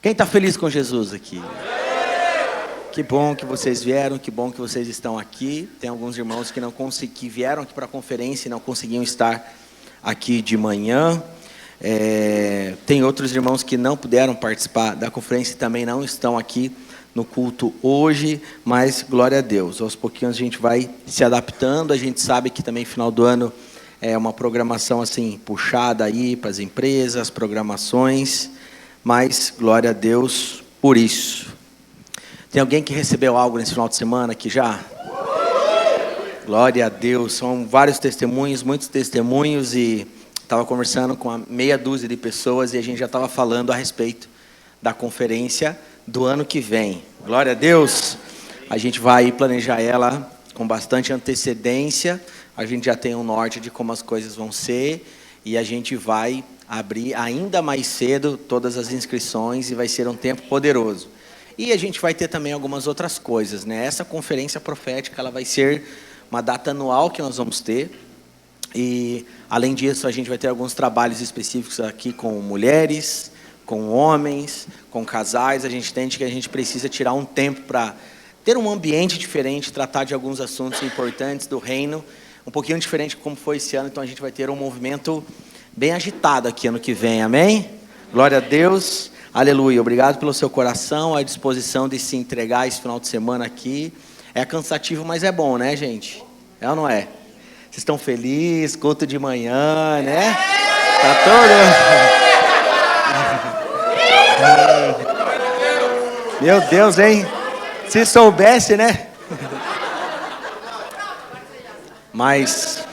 Quem está feliz com Jesus aqui? Que bom que vocês vieram, que bom que vocês estão aqui. Tem alguns irmãos que vieram aqui para a conferência e não conseguiam estar aqui de manhã. Tem outros irmãos que não puderam participar da conferência e também não estão aqui no culto hoje, mas glória a Deus. Aos pouquinhos a gente vai se adaptando. A gente sabe que também final do ano é uma programação assim puxada aí para as empresas, programações, mas glória a Deus por isso. Tem alguém que recebeu algo nesse final de semana aqui já? Glória a Deus, são vários testemunhos, muitos testemunhos, e estava conversando com uma meia dúzia de pessoas e a gente já estava falando a respeito da conferência do ano que vem. Glória a Deus, a gente vai planejar ela com bastante antecedência, a gente já tem um norte de como as coisas vão ser e a gente vai abrir ainda mais cedo todas as inscrições e vai ser um tempo poderoso. E a gente vai ter também algumas outras coisas, né? Essa conferência profética, ela vai ser uma data anual que nós vamos ter. E, além disso, a gente vai ter alguns trabalhos específicos aqui com mulheres, com homens, com casais. A gente entende que a gente precisa tirar um tempo para ter um ambiente diferente, tratar de alguns assuntos importantes do reino, um pouquinho diferente como foi esse ano. Então, a gente vai ter um movimento bem agitado aqui ano que vem, amém? Glória a Deus, aleluia. Obrigado pelo seu coração, a disposição de se entregar esse final de semana aqui. É cansativo, mas é bom, né, gente? É ou não é? Vocês estão felizes, culto de manhã, né? Tá todo... Meu Deus, hein? Se soubesse, né? Mas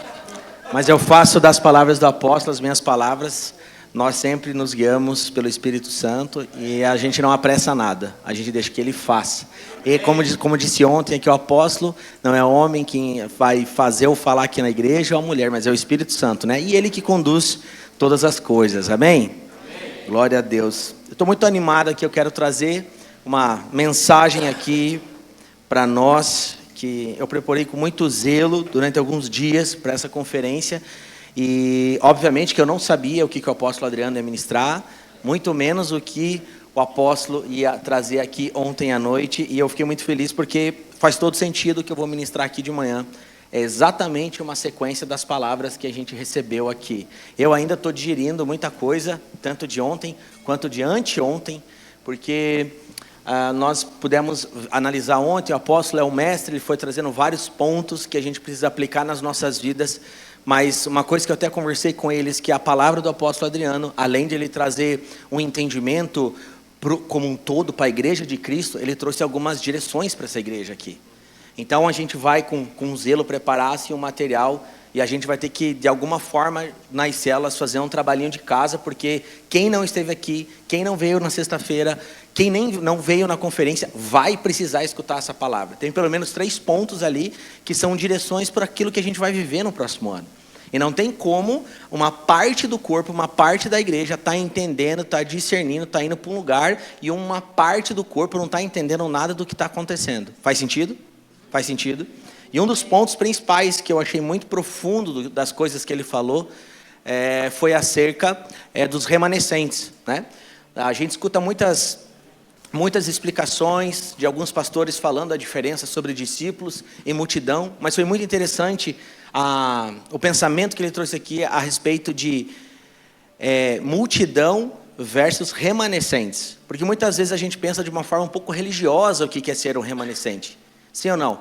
eu faço das palavras do apóstolo as minhas palavras. Nós sempre nos guiamos pelo Espírito Santo e a gente não apressa nada, a gente deixa que Ele faça. E como disse ontem aqui o apóstolo, não é o homem que vai fazer ou falar aqui na igreja ou a mulher, mas é o Espírito Santo, né? E Ele que conduz todas as coisas, amém? Amém. Glória a Deus. Eu estou muito animado aqui, eu quero trazer uma mensagem aqui para nós, que eu preparei com muito zelo durante alguns dias para essa conferência. E, obviamente, que eu não sabia o que o apóstolo Adriano ia ministrar, muito menos o que o apóstolo ia trazer aqui ontem à noite. E eu fiquei muito feliz porque faz todo sentido o que eu vou ministrar aqui de manhã. É exatamente uma sequência das palavras que a gente recebeu aqui. Eu ainda estou digerindo muita coisa, tanto de ontem quanto de anteontem, porque nós pudemos analisar ontem, o apóstolo é o mestre, ele foi trazendo vários pontos que a gente precisa aplicar nas nossas vidas. Mas uma coisa que eu até conversei com eles, que a palavra do apóstolo Adriano, além de ele trazer um entendimento como um todo para a igreja de Cristo, ele trouxe algumas direções para essa igreja aqui. Então a gente vai com zelo preparar assim, um material e a gente vai ter que, de alguma forma, nas células, fazer um trabalhinho de casa, porque quem não esteve aqui, quem não veio na sexta-feira, quem nem não veio na conferência, vai precisar escutar essa palavra. Tem pelo menos 3 pontos ali que são direções para aquilo que a gente vai viver no próximo ano. E não tem como uma parte do corpo, uma parte da igreja está entendendo, está discernindo, está indo para um lugar e uma parte do corpo não está entendendo nada do que está acontecendo. Faz sentido? Faz sentido? E um dos pontos principais que eu achei muito profundo das coisas que ele falou foi acerca dos remanescentes, né? A gente escuta muitas explicações de alguns pastores falando a diferença sobre discípulos e multidão, mas foi muito interessante o pensamento que ele trouxe aqui a respeito de multidão versus remanescentes, porque muitas vezes a gente pensa de uma forma um pouco religiosa o que é ser um remanescente. Sim ou não?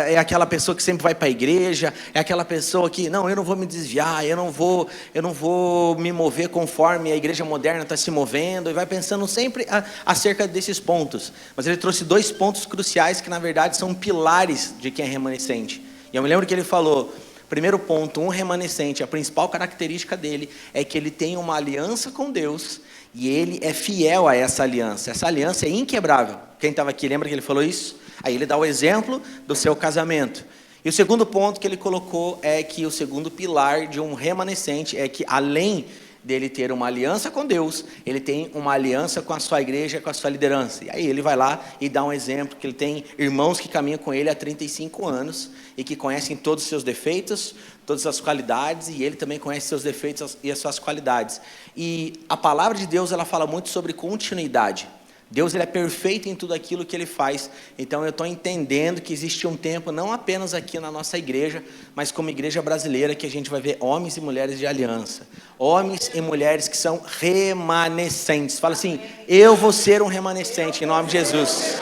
É aquela pessoa que sempre vai para a igreja, é aquela pessoa que, não, eu não vou me desviar, eu não vou me mover conforme a igreja moderna está se movendo, e vai pensando sempre acerca desses pontos. Mas ele trouxe 2 pontos cruciais que, na verdade, são pilares de quem é remanescente. E eu me lembro que ele falou, primeiro ponto, um remanescente, a principal característica dele é que ele tem uma aliança com Deus e ele é fiel a essa aliança. Essa aliança é inquebrável. Quem estava aqui lembra que ele falou isso? Aí ele dá o exemplo do seu casamento. E o segundo ponto que ele colocou é que o segundo pilar de um remanescente é que, além dele ter uma aliança com Deus, ele tem uma aliança com a sua igreja, com a sua liderança. E aí ele vai lá e dá um exemplo, que ele tem irmãos que caminham com ele há 35 anos e que conhecem todos os seus defeitos, todas as qualidades, e ele também conhece seus defeitos e as suas qualidades. E a palavra de Deus, ela fala muito sobre continuidade. Deus ele é perfeito em tudo aquilo que Ele faz. Então eu estou entendendo que existe um tempo, não apenas aqui na nossa igreja, mas como igreja brasileira, que a gente vai ver homens e mulheres de aliança. Homens e mulheres que são remanescentes. Fala assim, eu vou ser um remanescente, em nome de Jesus.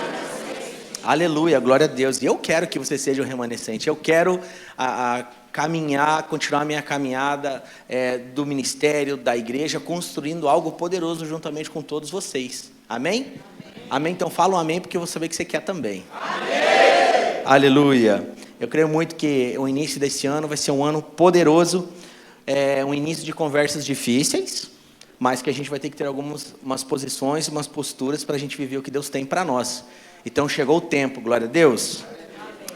Aleluia, glória a Deus. E eu quero que você seja um remanescente. Eu quero caminhar, continuar a minha caminhada do ministério, da igreja, construindo algo poderoso juntamente com todos vocês. Amém? Amém? Então fala um amém, porque eu vou saber que você quer também. Amém! Aleluia. Eu creio muito que o início desse ano vai ser um ano poderoso, um início de conversas difíceis, mas que a gente vai ter que ter umas posições, umas posturas para a gente viver o que Deus tem para nós. Então chegou o tempo, glória a Deus.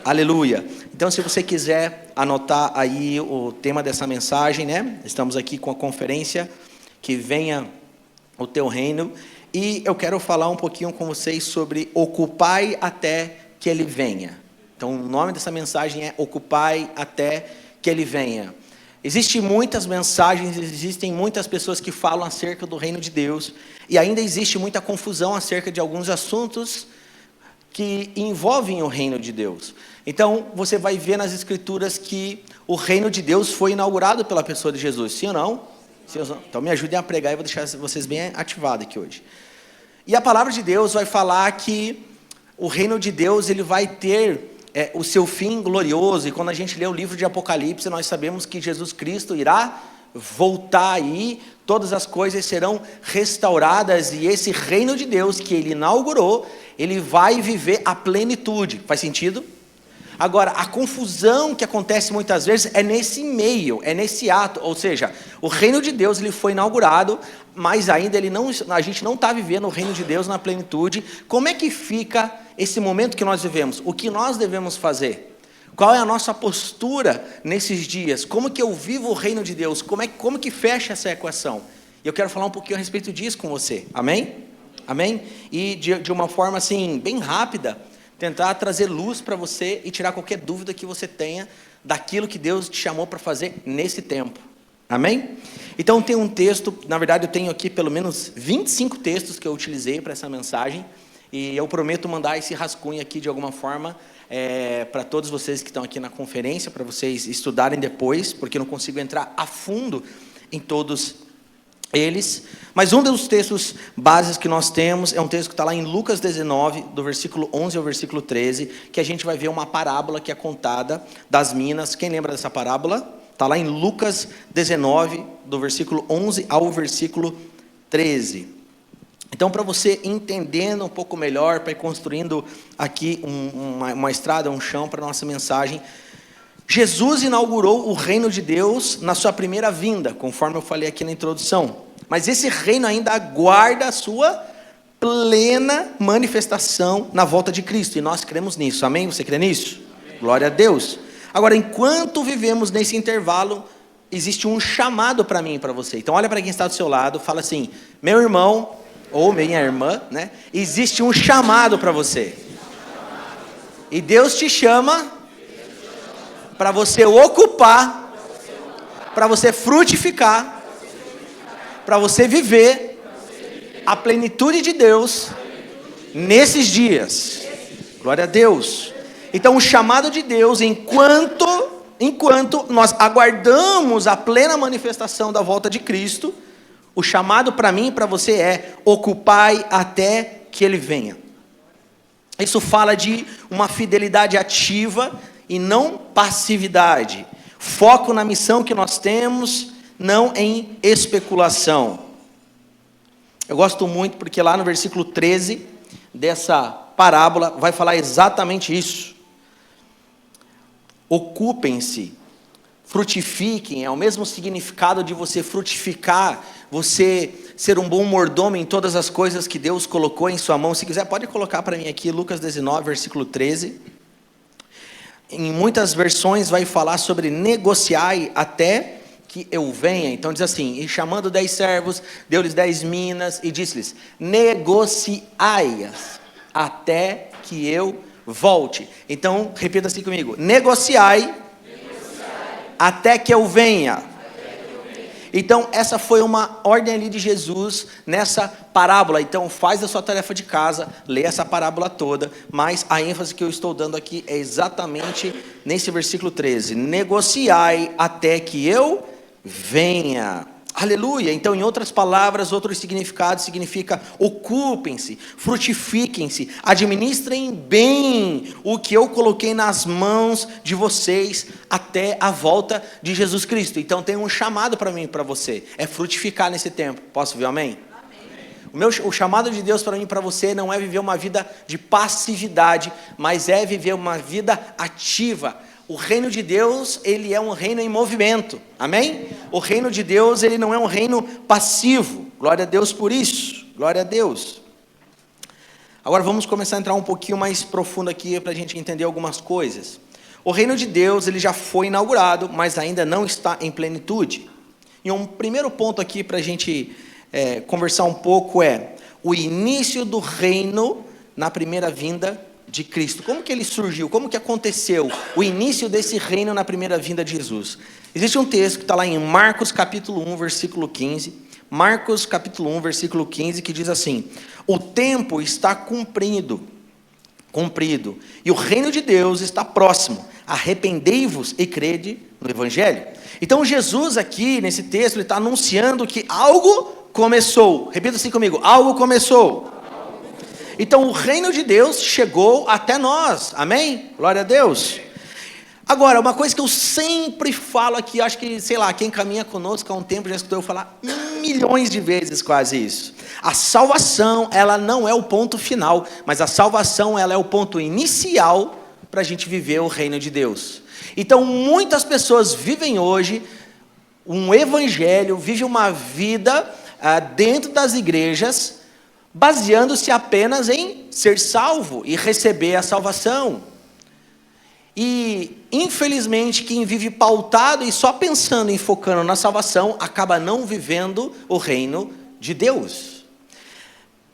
Aleluia. Então se você quiser anotar aí o tema dessa mensagem, né? Estamos aqui com a conferência que venha o teu reino. E eu quero falar um pouquinho com vocês sobre ocupai até que Ele venha. Então, o nome dessa mensagem é ocupai até que Ele venha. Existem muitas mensagens, existem muitas pessoas que falam acerca do reino de Deus. E ainda existe muita confusão acerca de alguns assuntos que envolvem o reino de Deus. Então, você vai ver nas Escrituras que o reino de Deus foi inaugurado pela pessoa de Jesus. Sim ou não? Então me ajudem a pregar e vou deixar vocês bem ativados aqui hoje. E a palavra de Deus vai falar que o reino de Deus ele vai ter o seu fim glorioso. E quando a gente lê o livro de Apocalipse, nós sabemos que Jesus Cristo irá voltar aí, todas as coisas serão restauradas e esse reino de Deus que Ele inaugurou, Ele vai viver a plenitude. Faz sentido? Agora, a confusão que acontece muitas vezes é nesse meio, é nesse ato, ou seja, o reino de Deus ele foi inaugurado, mas ainda a gente não está vivendo o reino de Deus na plenitude. Como é que fica esse momento que nós vivemos? O que nós devemos fazer? Qual é a nossa postura nesses dias? Como que eu vivo o reino de Deus? Como que fecha essa equação? E eu quero falar um pouquinho a respeito disso com você, amém? Amém? E de uma forma assim, bem rápida, tentar trazer luz para você e tirar qualquer dúvida que você tenha daquilo que Deus te chamou para fazer nesse tempo. Amém? Então tem um texto, na verdade eu tenho aqui pelo menos 25 textos que eu utilizei para essa mensagem, e eu prometo mandar esse rascunho aqui de alguma forma para todos vocês que estão aqui na conferência, para vocês estudarem depois, porque eu não consigo entrar a fundo em todos eles, mas um dos textos básicos que nós temos é um texto que está lá em Lucas 19, do versículo 11 ao versículo 13, que a gente vai ver uma parábola que é contada das minas. Quem lembra dessa parábola? Está lá em Lucas 19, do versículo 11 ao versículo 13. Então, para você entendendo um pouco melhor, para ir construindo aqui uma estrada, um chão para a nossa mensagem, Jesus inaugurou o reino de Deus na sua primeira vinda, conforme eu falei aqui na introdução. Mas esse reino ainda aguarda a sua plena manifestação na volta de Cristo. E nós cremos nisso, amém? Você crê nisso? Amém. Glória a Deus. Agora, enquanto vivemos nesse intervalo, existe um chamado para mim e para você. Então olha para quem está do seu lado, fala assim, meu irmão ou minha irmã, né? Existe um chamado para você. E Deus te chama para você ocupar, para você frutificar, para você viver a plenitude de Deus nesses dias. Glória a Deus. Então o chamado de Deus, enquanto nós aguardamos a plena manifestação da volta de Cristo, o chamado para mim e para você é ocupai até que Ele venha. Isso fala de uma fidelidade ativa e não passividade. Foco na missão que nós temos, não em especulação. Eu gosto muito porque lá no versículo 13 dessa parábola vai falar exatamente isso. Ocupem-se, frutifiquem, é o mesmo significado de você frutificar, você ser um bom mordomo em todas as coisas que Deus colocou em sua mão. Se quiser pode colocar para mim aqui, Lucas 19, versículo 13. Em muitas versões vai falar sobre negociai até que eu venha. Então diz assim, e chamando 10 servos, deu-lhes 10 minas, e disse-lhes, negociai-as até que eu volte. Então, repita assim comigo, negociai até que eu venha. Então, essa foi uma ordem ali de Jesus nessa parábola. Então, faz a sua tarefa de casa, lê essa parábola toda, mas a ênfase que eu estou dando aqui é exatamente nesse versículo 13. Negociai até que eu venha. Aleluia. Então, em outras palavras, outros significados, significa ocupem-se, frutifiquem-se, administrem bem o que eu coloquei nas mãos de vocês até a volta de Jesus Cristo. Então, tem um chamado para mim e para você, é frutificar nesse tempo. Posso ouvir amém? O chamado de Deus para mim e para você não é viver uma vida de passividade, mas é viver uma vida ativa. O reino de Deus, ele é um reino em movimento, amém? O reino de Deus, ele não é um reino passivo, glória a Deus por isso, glória a Deus. Agora vamos começar a entrar um pouquinho mais profundo aqui, para a gente entender algumas coisas. O reino de Deus, ele já foi inaugurado, mas ainda não está em plenitude. E um primeiro ponto aqui para a gente conversar um pouco é o início do reino na primeira vinda de Cristo. Como que ele surgiu? Como que aconteceu o início desse reino na primeira vinda de Jesus? Existe um texto que está lá em Marcos capítulo 1, versículo 15. Marcos capítulo 1, versículo 15, que diz assim: o tempo está cumprido, e o reino de Deus está próximo. Arrependei-vos e crede no Evangelho. Então Jesus aqui, nesse texto, ele está anunciando que algo começou. Repita assim comigo: algo começou. Então o reino de Deus chegou até nós, amém? Glória a Deus. Agora, uma coisa que eu sempre falo aqui, acho que, sei lá, quem caminha conosco há um tempo já escutou eu falar milhões de vezes quase isso. A salvação, ela não é o ponto final, mas a salvação, ela é o ponto inicial para a gente viver o reino de Deus. Então muitas pessoas vivem hoje um evangelho, vivem uma vida dentro das igrejas, baseando-se apenas em ser salvo e receber a salvação. E, infelizmente, quem vive pautado e só pensando em focando na salvação, acaba não vivendo o reino de Deus.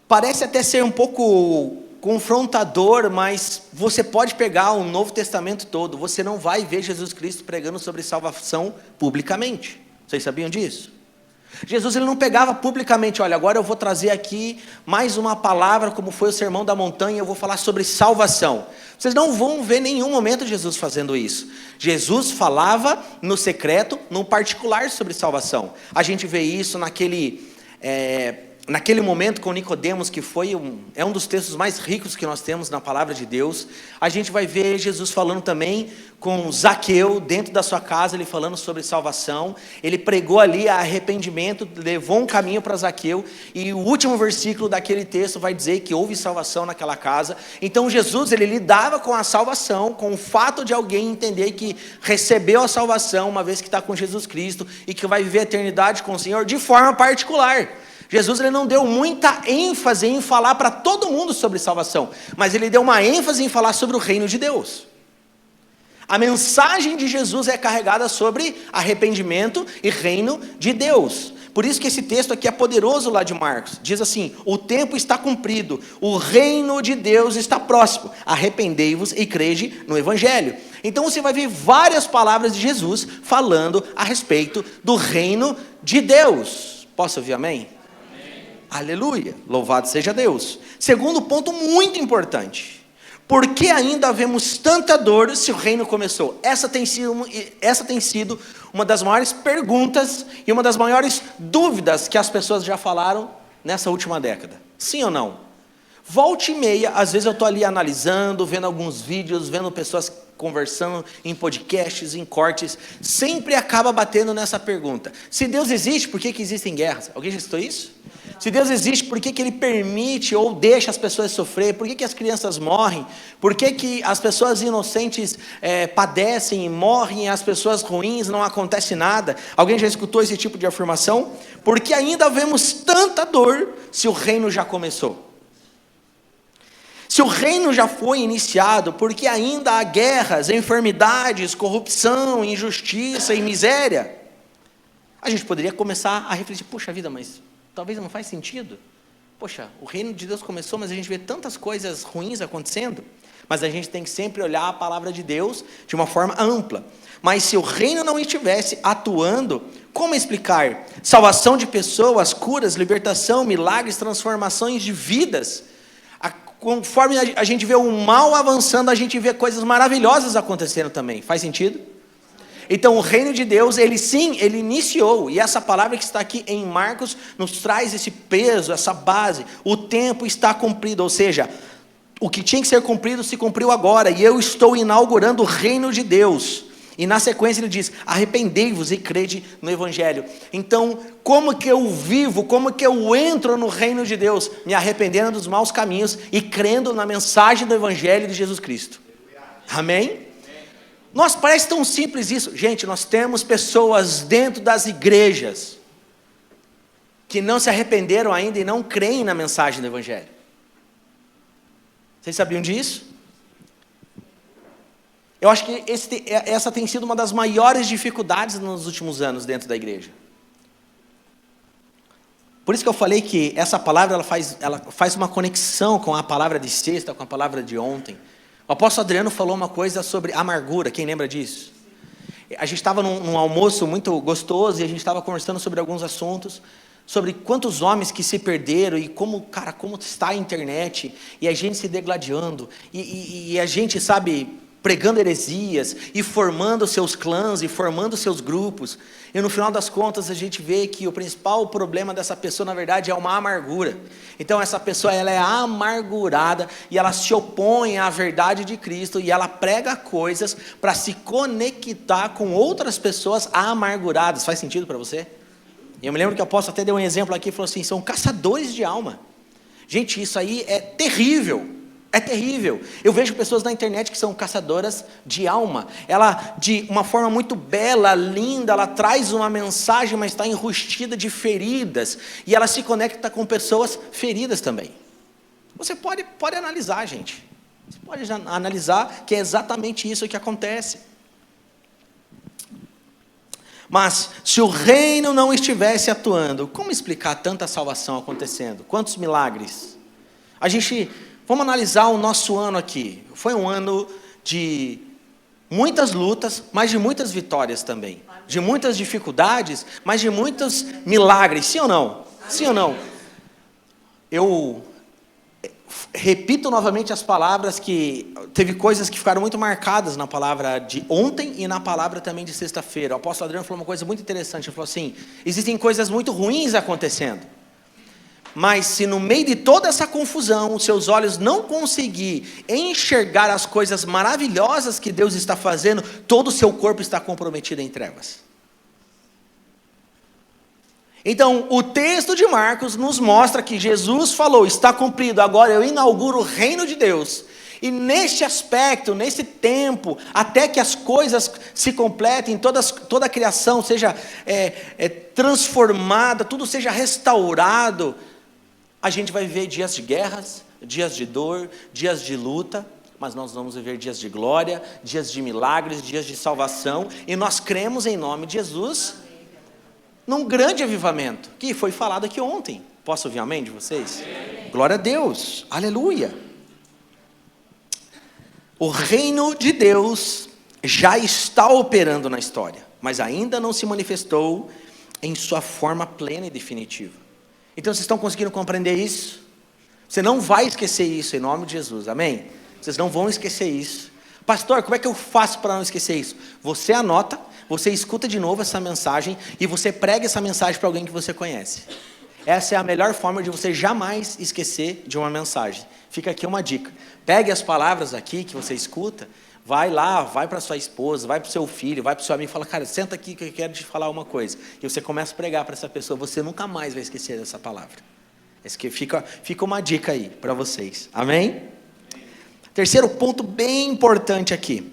Parece até ser um pouco confrontador, mas você pode pegar o Novo Testamento todo, você não vai ver Jesus Cristo pregando sobre salvação publicamente. Vocês sabiam disso? Jesus, ele não pegava publicamente: olha, agora eu vou trazer aqui mais uma palavra, como foi o Sermão da Montanha, eu vou falar sobre salvação. Vocês não vão ver em nenhum momento Jesus fazendo isso. Jesus falava no secreto, no particular, sobre salvação. A gente vê isso naquele momento com Nicodemos, que é um dos textos mais ricos que nós temos na palavra de Deus. A gente vai ver Jesus falando também com Zaqueu, dentro da sua casa, ele falando sobre salvação. Ele pregou ali arrependimento, levou um caminho para Zaqueu, e o último versículo daquele texto vai dizer que houve salvação naquela casa. Então Jesus, ele lidava com a salvação, com o fato de alguém entender que recebeu a salvação, uma vez que está com Jesus Cristo, e que vai viver a eternidade com o Senhor, de forma particular. Jesus, ele não deu muita ênfase em falar para todo mundo sobre salvação, mas ele deu uma ênfase em falar sobre o reino de Deus. A mensagem de Jesus é carregada sobre arrependimento e reino de Deus. Por isso que esse texto aqui é poderoso lá de Marcos. Diz assim: o tempo está cumprido, o reino de Deus está próximo. Arrependei-vos e crede no Evangelho. Então você vai ver várias palavras de Jesus falando a respeito do reino de Deus. Posso ouvir amém? Aleluia, louvado seja Deus. Segundo ponto muito importante: por que ainda vemos tanta dor se o reino começou? Essa tem sido uma das maiores perguntas e uma das maiores dúvidas que as pessoas já falaram nessa última década. Sim ou não? Volta e meia, às vezes eu estou ali analisando, vendo alguns vídeos, vendo pessoas conversando em podcasts, em cortes, sempre acaba batendo nessa pergunta: se Deus existe, por que existem guerras? Alguém já escutou isso? Se Deus existe, por que Ele permite ou deixa as pessoas sofrer? Por que as crianças morrem? Por que as pessoas inocentes padecem e morrem, e as pessoas ruins não acontece nada? Alguém já escutou esse tipo de afirmação? Porque ainda vemos tanta dor se o reino já começou. Se o reino já foi iniciado, porque ainda há guerras, enfermidades, corrupção, injustiça e miséria? A gente poderia começar a refletir: puxa vida, mas talvez não faz sentido. Poxa, o reino de Deus começou, mas a gente vê tantas coisas ruins acontecendo. Mas a gente tem que sempre olhar a palavra de Deus de uma forma ampla. Mas se o reino não estivesse atuando, Como explicar? Salvação de pessoas, curas, libertação, milagres, transformações de vidas. Conforme a gente vê o mal avançando, a gente vê coisas maravilhosas acontecendo também. Faz sentido? Então o reino de Deus, ele iniciou. E essa palavra que está aqui em Marcos nos traz esse peso, essa base. O tempo está cumprido, ou seja, o que tinha que ser cumprido se cumpriu agora. E eu estou inaugurando o reino de Deus. E na sequência ele diz, arrependei-vos e crede no Evangelho. Então, como que eu vivo, como que eu entro no reino de Deus? Me arrependendo dos maus caminhos e crendo na mensagem do Evangelho de Jesus Cristo. Amém? Nossa, parece tão simples isso. Gente, nós temos pessoas dentro das igrejas que não se arrependeram ainda e não creem na mensagem do Evangelho. Vocês sabiam disso? Eu acho que essa tem sido uma das maiores dificuldades nos últimos anos dentro da igreja. Por isso que eu falei que essa palavra ela faz uma conexão com a palavra de sexta, com a palavra de ontem. O apóstolo Adriano falou uma coisa sobre amargura, quem lembra disso? A gente estava num almoço muito gostoso e a gente estava conversando sobre alguns assuntos, sobre quantos homens que se perderam e como está a internet, e a gente se degladiando, e a gente, sabe, pregando heresias, e formando seus clãs, e formando seus grupos, e no final das contas a gente vê que o principal problema dessa pessoa, na verdade, é uma amargura. Então essa pessoa, ela é amargurada, e ela se opõe à verdade de Cristo, e ela prega coisas para se conectar com outras pessoas amarguradas. Faz sentido para você? Eu me lembro que o apóstolo até deu um exemplo aqui, falou assim, são caçadores de alma. Gente, isso aí é terrível. É terrível. Eu vejo pessoas na internet que são caçadoras de alma. Ela, de uma forma muito bela, linda, ela traz uma mensagem, mas está enrustida de feridas. E ela se conecta com pessoas feridas também. Você pode analisar, gente. Você pode analisar que é exatamente isso que acontece. Mas, se o reino não estivesse atuando, como explicar tanta salvação acontecendo? Quantos milagres? Vamos analisar o nosso ano aqui. Foi um ano de muitas lutas, mas de muitas vitórias também. De muitas dificuldades, mas de muitos milagres. Sim ou não? Sim ou não? Eu repito novamente as palavras que... Teve coisas que ficaram muito marcadas na palavra de ontem e na palavra também de sexta-feira. O apóstolo Adriano falou uma coisa muito interessante. Ele falou assim, existem coisas muito ruins acontecendo. Mas se no meio de toda essa confusão, os seus olhos não conseguir enxergar as coisas maravilhosas que Deus está fazendo, todo o seu corpo está comprometido em trevas. Então, o texto de Marcos nos mostra que Jesus falou, está cumprido, agora eu inauguro o reino de Deus. E neste aspecto, nesse tempo, até que as coisas se completem, toda a criação seja transformada, tudo seja restaurado, a gente vai viver dias de guerras, dias de dor, dias de luta, mas nós vamos viver dias de glória, dias de milagres, dias de salvação, e nós cremos em nome de Jesus, num grande avivamento, que foi falado aqui ontem. Posso ouvir amém de vocês? Amém. Glória a Deus, aleluia. O reino de Deus já está operando na história, mas ainda não se manifestou em sua forma plena e definitiva. Então vocês estão conseguindo compreender isso? Você não vai esquecer isso em nome de Jesus, amém? Vocês não vão esquecer isso. Pastor, como é que eu faço para não esquecer isso? Você anota, você escuta de novo essa mensagem e você prega essa mensagem para alguém que você conhece. Essa é a melhor forma de você jamais esquecer de uma mensagem. Fica aqui uma dica. Pegue as palavras aqui que você escuta, vai lá, vai para sua esposa, vai para o seu filho, vai para o seu amigo e fala, cara, senta aqui que eu quero te falar uma coisa. E você começa a pregar para essa pessoa, você nunca mais vai esquecer dessa palavra. Fica uma dica aí para vocês. Amém? Terceiro ponto bem importante aqui.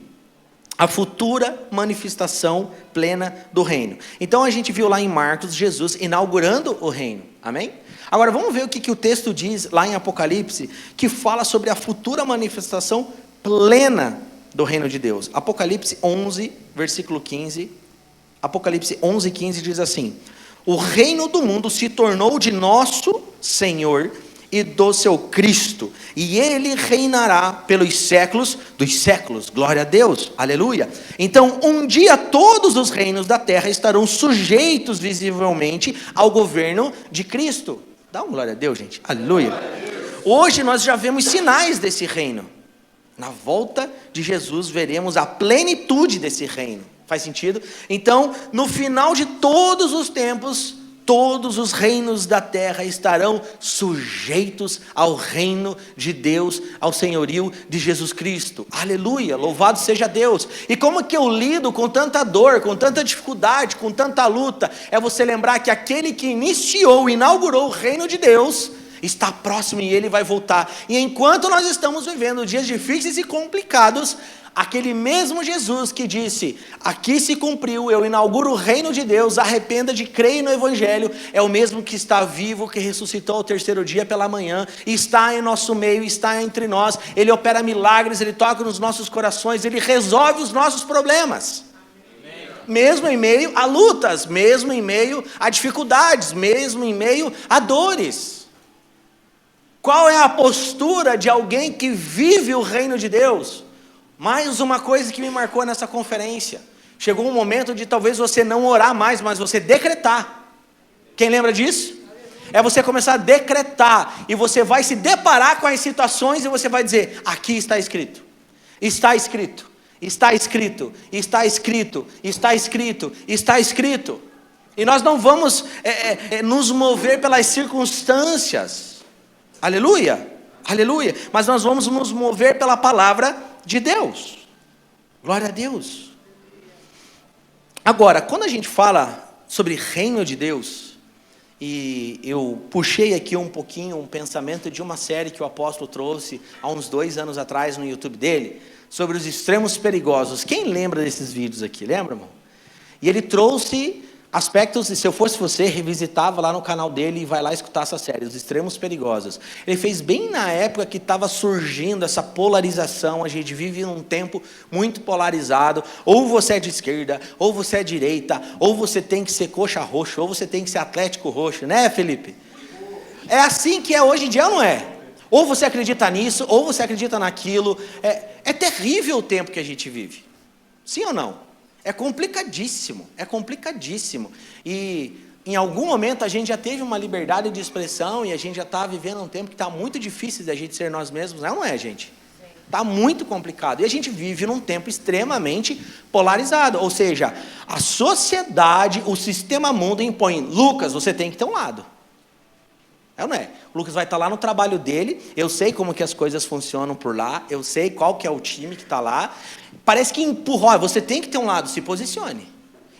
A futura manifestação plena do reino. Então a gente viu lá em Marcos, Jesus inaugurando o reino. Amém? Agora vamos ver o que o texto diz lá em Apocalipse, que fala sobre a futura manifestação plena do reino de Deus. Apocalipse 11, versículo 15. Apocalipse 11, 15 diz assim: o reino do mundo se tornou de nosso Senhor e do seu Cristo, e ele reinará pelos séculos dos séculos. Glória a Deus, aleluia. Então, um dia todos os reinos da terra estarão sujeitos visivelmente ao governo de Cristo. Dá uma glória a Deus, gente, aleluia. Hoje nós já vemos sinais desse reino. Na volta de Jesus veremos a plenitude desse reino. Faz sentido? Então, no final de todos os tempos, todos os reinos da terra estarão sujeitos ao reino de Deus, ao senhorio de Jesus Cristo. Aleluia, louvado seja Deus. E como que eu lido com tanta dor, com tanta dificuldade, com tanta luta? É você lembrar que aquele que inaugurou o reino de Deus, está próximo e ele vai voltar. E enquanto nós estamos vivendo dias difíceis e complicados, aquele mesmo Jesus que disse, aqui se cumpriu, eu inauguro o reino de Deus, arrependa de crer no Evangelho, é o mesmo que está vivo, que ressuscitou ao terceiro dia pela manhã, está em nosso meio, está entre nós, ele opera milagres, ele toca nos nossos corações, ele resolve os nossos problemas. Mesmo em meio a lutas, mesmo em meio a dificuldades, mesmo em meio a dores. Qual é a postura de alguém que vive o reino de Deus? Mais uma coisa que me marcou nessa conferência. Chegou um momento de talvez você não orar mais, mas você decretar. Quem lembra disso? É você começar a decretar. E você vai se deparar com as situações e você vai dizer, aqui está escrito. Está escrito. Está escrito. Está escrito. Está escrito. Está escrito. E nós não vamos nos mover pelas circunstâncias. Aleluia. Aleluia. Mas nós vamos nos mover pela palavra de Deus. Glória a Deus. Agora, quando a gente fala sobre reino de Deus, e eu puxei aqui um pouquinho um pensamento de uma série que o apóstolo trouxe há uns 2 anos atrás no YouTube dele, sobre os extremos perigosos. Quem lembra desses vídeos aqui? Lembra, irmão? E ele trouxe aspectos, e se eu fosse você, revisitava lá no canal dele e vai lá escutar essa série, Os Extremos Perigosos. Ele fez bem na época que estava surgindo essa polarização, a gente vive num tempo muito polarizado, ou você é de esquerda, ou você é direita, ou você tem que ser coxa roxa, ou você tem que ser atlético roxo, né, Felipe? É assim que é hoje em dia, não é? Ou você acredita nisso, ou você acredita naquilo. É terrível o tempo que a gente vive. Sim ou não? É complicadíssimo, é complicadíssimo. E em algum momento a gente já teve uma liberdade de expressão e a gente já está vivendo um tempo que está muito difícil da gente ser nós mesmos, não é, gente? Está muito complicado. E a gente vive num tempo extremamente polarizado. Ou seja, a sociedade, o sistema mundo impõe, Lucas, você tem que ter um lado. É ou não é? O Lucas vai estar lá no trabalho dele, eu sei como que as coisas funcionam por lá, eu sei qual que é o time que está lá, parece que empurra, você tem que ter um lado, se posicione.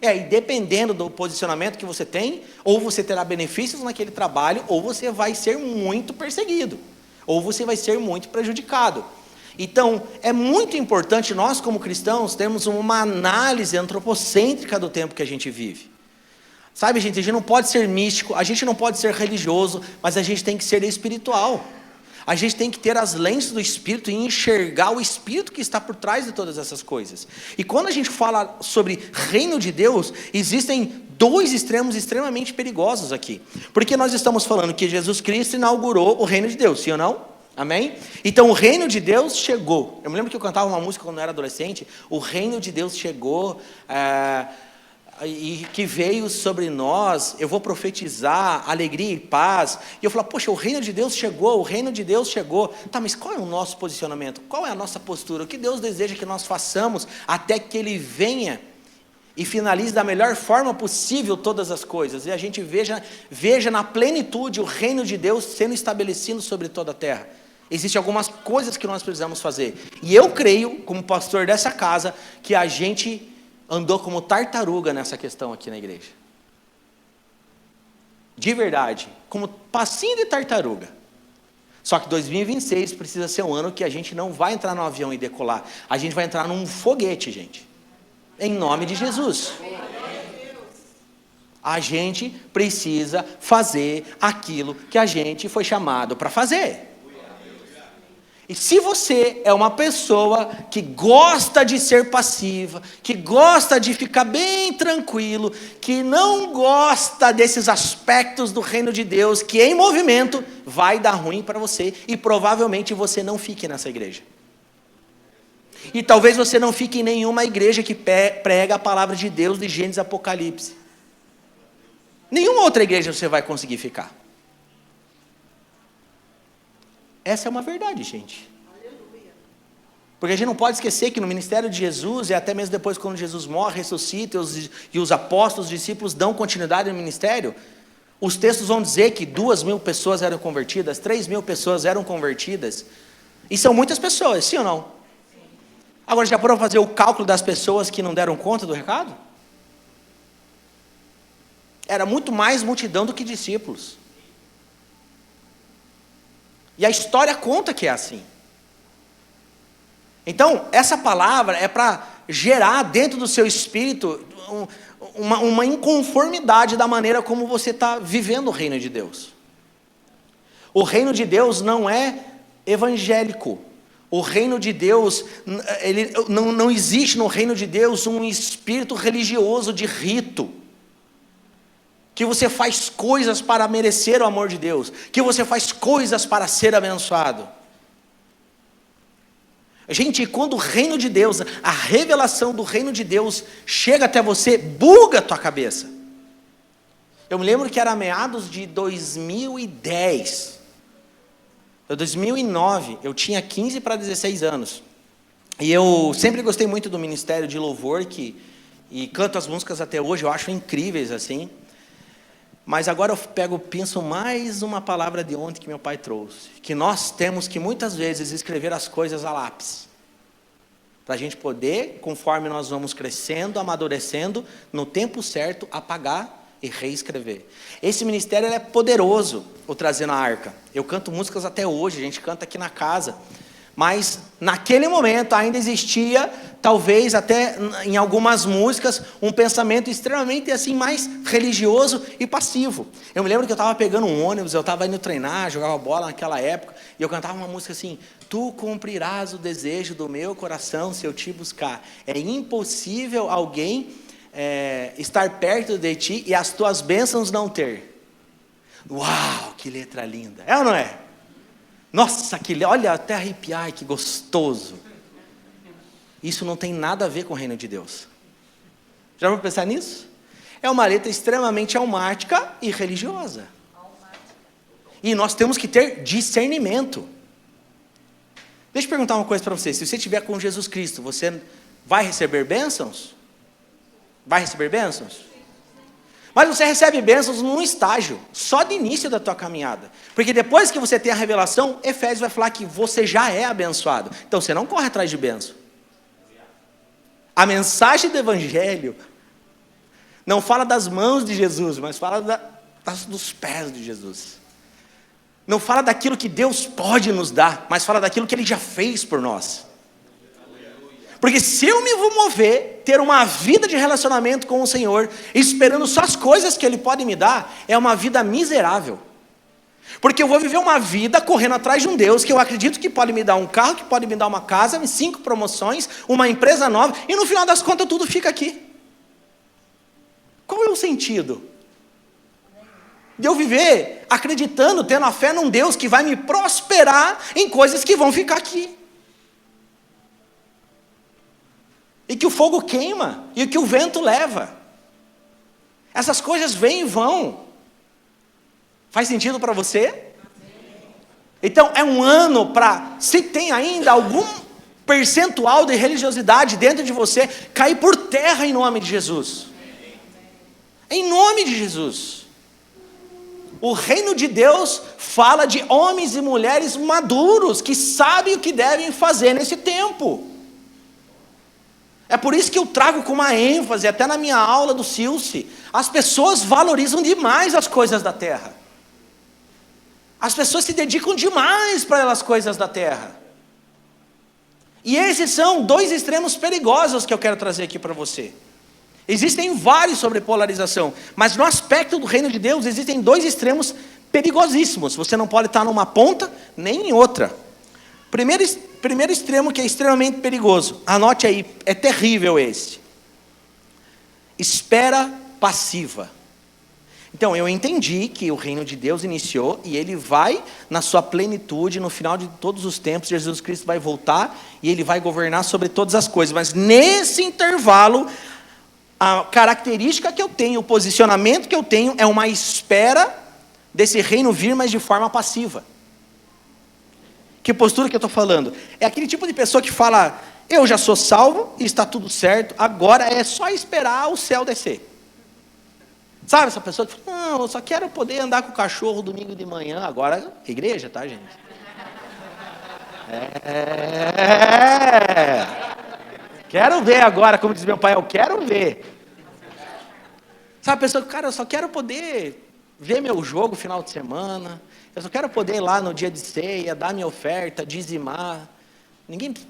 E dependendo do posicionamento que você tem, ou você terá benefícios naquele trabalho, ou você vai ser muito perseguido, ou você vai ser muito prejudicado. Então, é muito importante nós como cristãos termos uma análise antropocêntrica do tempo que a gente vive. Sabe, gente, a gente não pode ser místico, a gente não pode ser religioso, mas a gente tem que ser espiritual. A gente tem que ter as lentes do Espírito e enxergar o Espírito que está por trás de todas essas coisas. E quando a gente fala sobre reino de Deus, existem 2 extremos extremamente perigosos aqui. Porque nós estamos falando que Jesus Cristo inaugurou o reino de Deus, sim ou não? Amém? Então o reino de Deus chegou. Eu me lembro que eu cantava uma música quando eu era adolescente, o reino de Deus chegou... e que veio sobre nós, eu vou profetizar alegria e paz, e eu falo, poxa, o reino de Deus chegou, o reino de Deus chegou, tá, mas qual é o nosso posicionamento, qual é a nossa postura, o que Deus deseja que nós façamos, até que Ele venha, e finalize da melhor forma possível todas as coisas, e a gente veja na plenitude o reino de Deus sendo estabelecido sobre toda a terra. Existem algumas coisas que nós precisamos fazer, e eu creio, como pastor dessa casa, que a gente andou como tartaruga nessa questão aqui na igreja. De verdade, como passinho de tartaruga. Só que 2026 precisa ser um ano que a gente não vai entrar no avião e decolar. A gente vai entrar num foguete, gente. Em nome de Jesus. A gente precisa fazer aquilo que a gente foi chamado para fazer. E se você é uma pessoa que gosta de ser passiva, que gosta de ficar bem tranquilo, que não gosta desses aspectos do reino de Deus, que em movimento, vai dar ruim para você e provavelmente você não fique nessa igreja. E talvez você não fique em nenhuma igreja que prega a palavra de Deus de Gênesis e Apocalipse. Nenhuma outra igreja você vai conseguir ficar. Essa é uma verdade, gente. Porque a gente não pode esquecer que no ministério de Jesus, e até mesmo depois quando Jesus morre, ressuscita, e os apóstolos, os discípulos dão continuidade no ministério, os textos vão dizer que 2.000 pessoas eram convertidas, 3.000 pessoas eram convertidas. E são muitas pessoas, sim ou não? Sim. Agora, já foram fazer o cálculo das pessoas que não deram conta do recado? Era muito mais multidão do que discípulos. E a história conta que é assim. Então, essa palavra é para gerar dentro do seu espírito uma inconformidade da maneira como você está vivendo o reino de Deus. O reino de Deus não é evangélico. O reino de Deus, não existe no reino de Deus um espírito religioso de rito. Que você faz coisas para merecer o amor de Deus, que você faz coisas para ser abençoado. Gente, quando o reino de Deus, a revelação do reino de Deus chega até você, buga a tua cabeça. Eu me lembro que era meados de 2010, 2009, eu tinha 15 para 16 anos, e eu sempre gostei muito do ministério de louvor, e canto as músicas até hoje, eu acho incríveis assim. Mas agora eu penso mais uma palavra de ontem que meu pai trouxe. Que nós temos que muitas vezes escrever as coisas a lápis. Para a gente poder, conforme nós vamos crescendo, amadurecendo, no tempo certo, apagar e reescrever. Esse ministério é poderoso, o Trazendo a Arca. Eu canto músicas até hoje, a gente canta aqui na casa. Mas naquele momento ainda existia, talvez até em algumas músicas, um pensamento extremamente assim, mais religioso e passivo. Eu me lembro que eu estava pegando um ônibus, eu estava indo treinar, jogava bola naquela época, e eu cantava uma música assim: tu cumprirás o desejo do meu coração se eu te buscar. É impossível alguém estar perto de ti e as tuas bênçãos não ter. Uau, que letra linda! É ou não é? Nossa, olha, até arrepiar, que gostoso. Isso não tem nada a ver com o reino de Deus. Já vamos pensar nisso? É uma letra extremamente almática e religiosa. E nós temos que ter discernimento. Deixa eu perguntar uma coisa para você. Se você estiver com Jesus Cristo, você vai receber bênçãos? Vai receber bênçãos? Mas você recebe bênçãos num estágio, só de início da tua caminhada. Porque depois que você tem a revelação, Efésios vai falar que você já é abençoado. Então você não corre atrás de bênção. A mensagem do Evangelho não fala das mãos de Jesus, mas fala dos pés de Jesus. Não fala daquilo que Deus pode nos dar, mas fala daquilo que Ele já fez por nós. Porque se eu me vou mover, ter uma vida de relacionamento com o Senhor, esperando só as coisas que Ele pode me dar, é uma vida miserável. Porque eu vou viver uma vida correndo atrás de um Deus que eu acredito que pode me dar um carro, que pode me dar uma casa, 5 promoções, uma empresa nova, e no final das contas tudo fica aqui. Qual é o sentido de eu viver acreditando, tendo a fé num Deus que vai me prosperar em coisas que vão ficar aqui? E que o fogo queima, e que o vento leva. Essas coisas vêm e vão. Faz sentido para você? Então é um ano para, se tem ainda algum percentual de religiosidade dentro de você, cair por terra em nome de Jesus. Em nome de Jesus. O reino de Deus fala de homens e mulheres maduros, que sabem o que devem fazer nesse tempo. É por isso que eu trago com uma ênfase, até na minha aula do Silce, as pessoas valorizam demais as coisas da terra. As pessoas se dedicam demais para as coisas da terra. E esses são 2 extremos perigosos que eu quero trazer aqui para você. Existem vários sobre polarização, mas no aspecto do reino de Deus existem 2 extremos perigosíssimos. Você não pode estar numa ponta nem em outra. Primeiro extremo que é extremamente perigoso. Anote aí, é terrível esse. Espera passiva. Então, eu entendi que o reino de Deus iniciou e ele vai na sua plenitude, no final de todos os tempos, Jesus Cristo vai voltar e ele vai governar sobre todas as coisas. Mas nesse intervalo, a característica que eu tenho, o posicionamento que eu tenho é uma espera desse reino vir, mas de forma passiva. Que postura que eu estou falando? É aquele tipo de pessoa que fala, eu já sou salvo e está tudo certo, agora é só esperar o céu descer. Sabe essa pessoa que fala, não, eu só quero poder andar com o cachorro domingo de manhã, agora igreja, tá, gente? Quero ver agora, como diz meu pai, eu quero ver. Sabe a pessoa que, cara, eu só quero poder ver meu jogo no final de semana, eu só quero poder ir lá no dia de ceia, dar minha oferta, dizimar.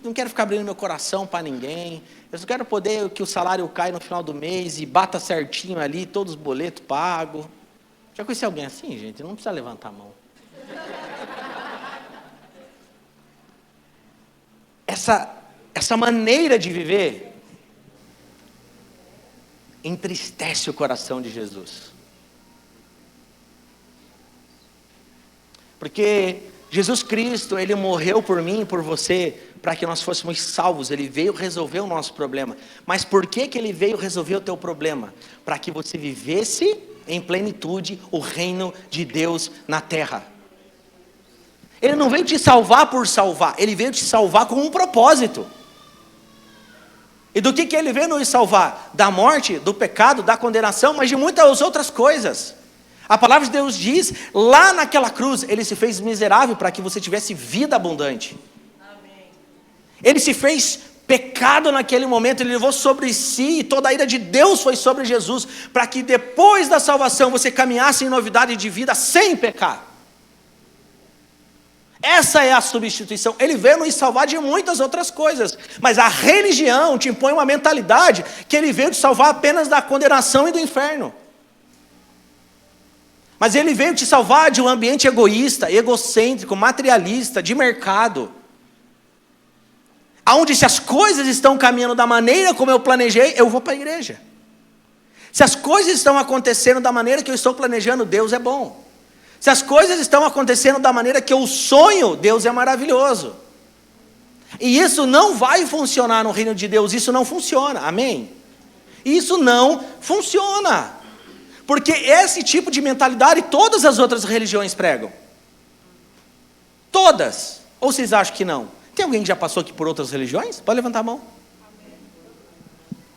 Não quero ficar abrindo meu coração para ninguém. Eu só quero poder que o salário caia no final do mês e bata certinho ali, todos os boletos pagos. Já conheci alguém assim, gente? Não precisa levantar a mão. Essa maneira de viver entristece o coração de Jesus. Porque Jesus Cristo, Ele morreu por mim e por você, para que nós fôssemos salvos. Ele veio resolver o nosso problema. Mas por que Ele veio resolver o teu problema? Para que você vivesse em plenitude o reino de Deus na terra. Ele não veio te salvar por salvar, Ele veio te salvar com um propósito. E do que Ele veio nos salvar? Da morte, do pecado, da condenação, mas de muitas outras coisas. A palavra de Deus diz, lá naquela cruz, Ele se fez miserável para que você tivesse vida abundante. Amém. Ele se fez pecado naquele momento, Ele levou sobre si, e toda a ira de Deus foi sobre Jesus, para que depois da salvação você caminhasse em novidade de vida sem pecar. Essa é a substituição. Ele veio nos salvar de muitas outras coisas, mas a religião te impõe uma mentalidade que Ele veio te salvar apenas da condenação e do inferno. Mas Ele veio te salvar de um ambiente egoísta, egocêntrico, materialista, de mercado. Onde se as coisas estão caminhando da maneira como eu planejei, eu vou para a igreja. Se as coisas estão acontecendo da maneira que eu estou planejando, Deus é bom. Se as coisas estão acontecendo da maneira que eu sonho, Deus é maravilhoso. E isso não vai funcionar no reino de Deus, isso não funciona, amém? Isso não funciona. Porque esse tipo de mentalidade todas as outras religiões pregam. Todas. Ou vocês acham que não? Tem alguém que já passou aqui por outras religiões? Pode levantar a mão.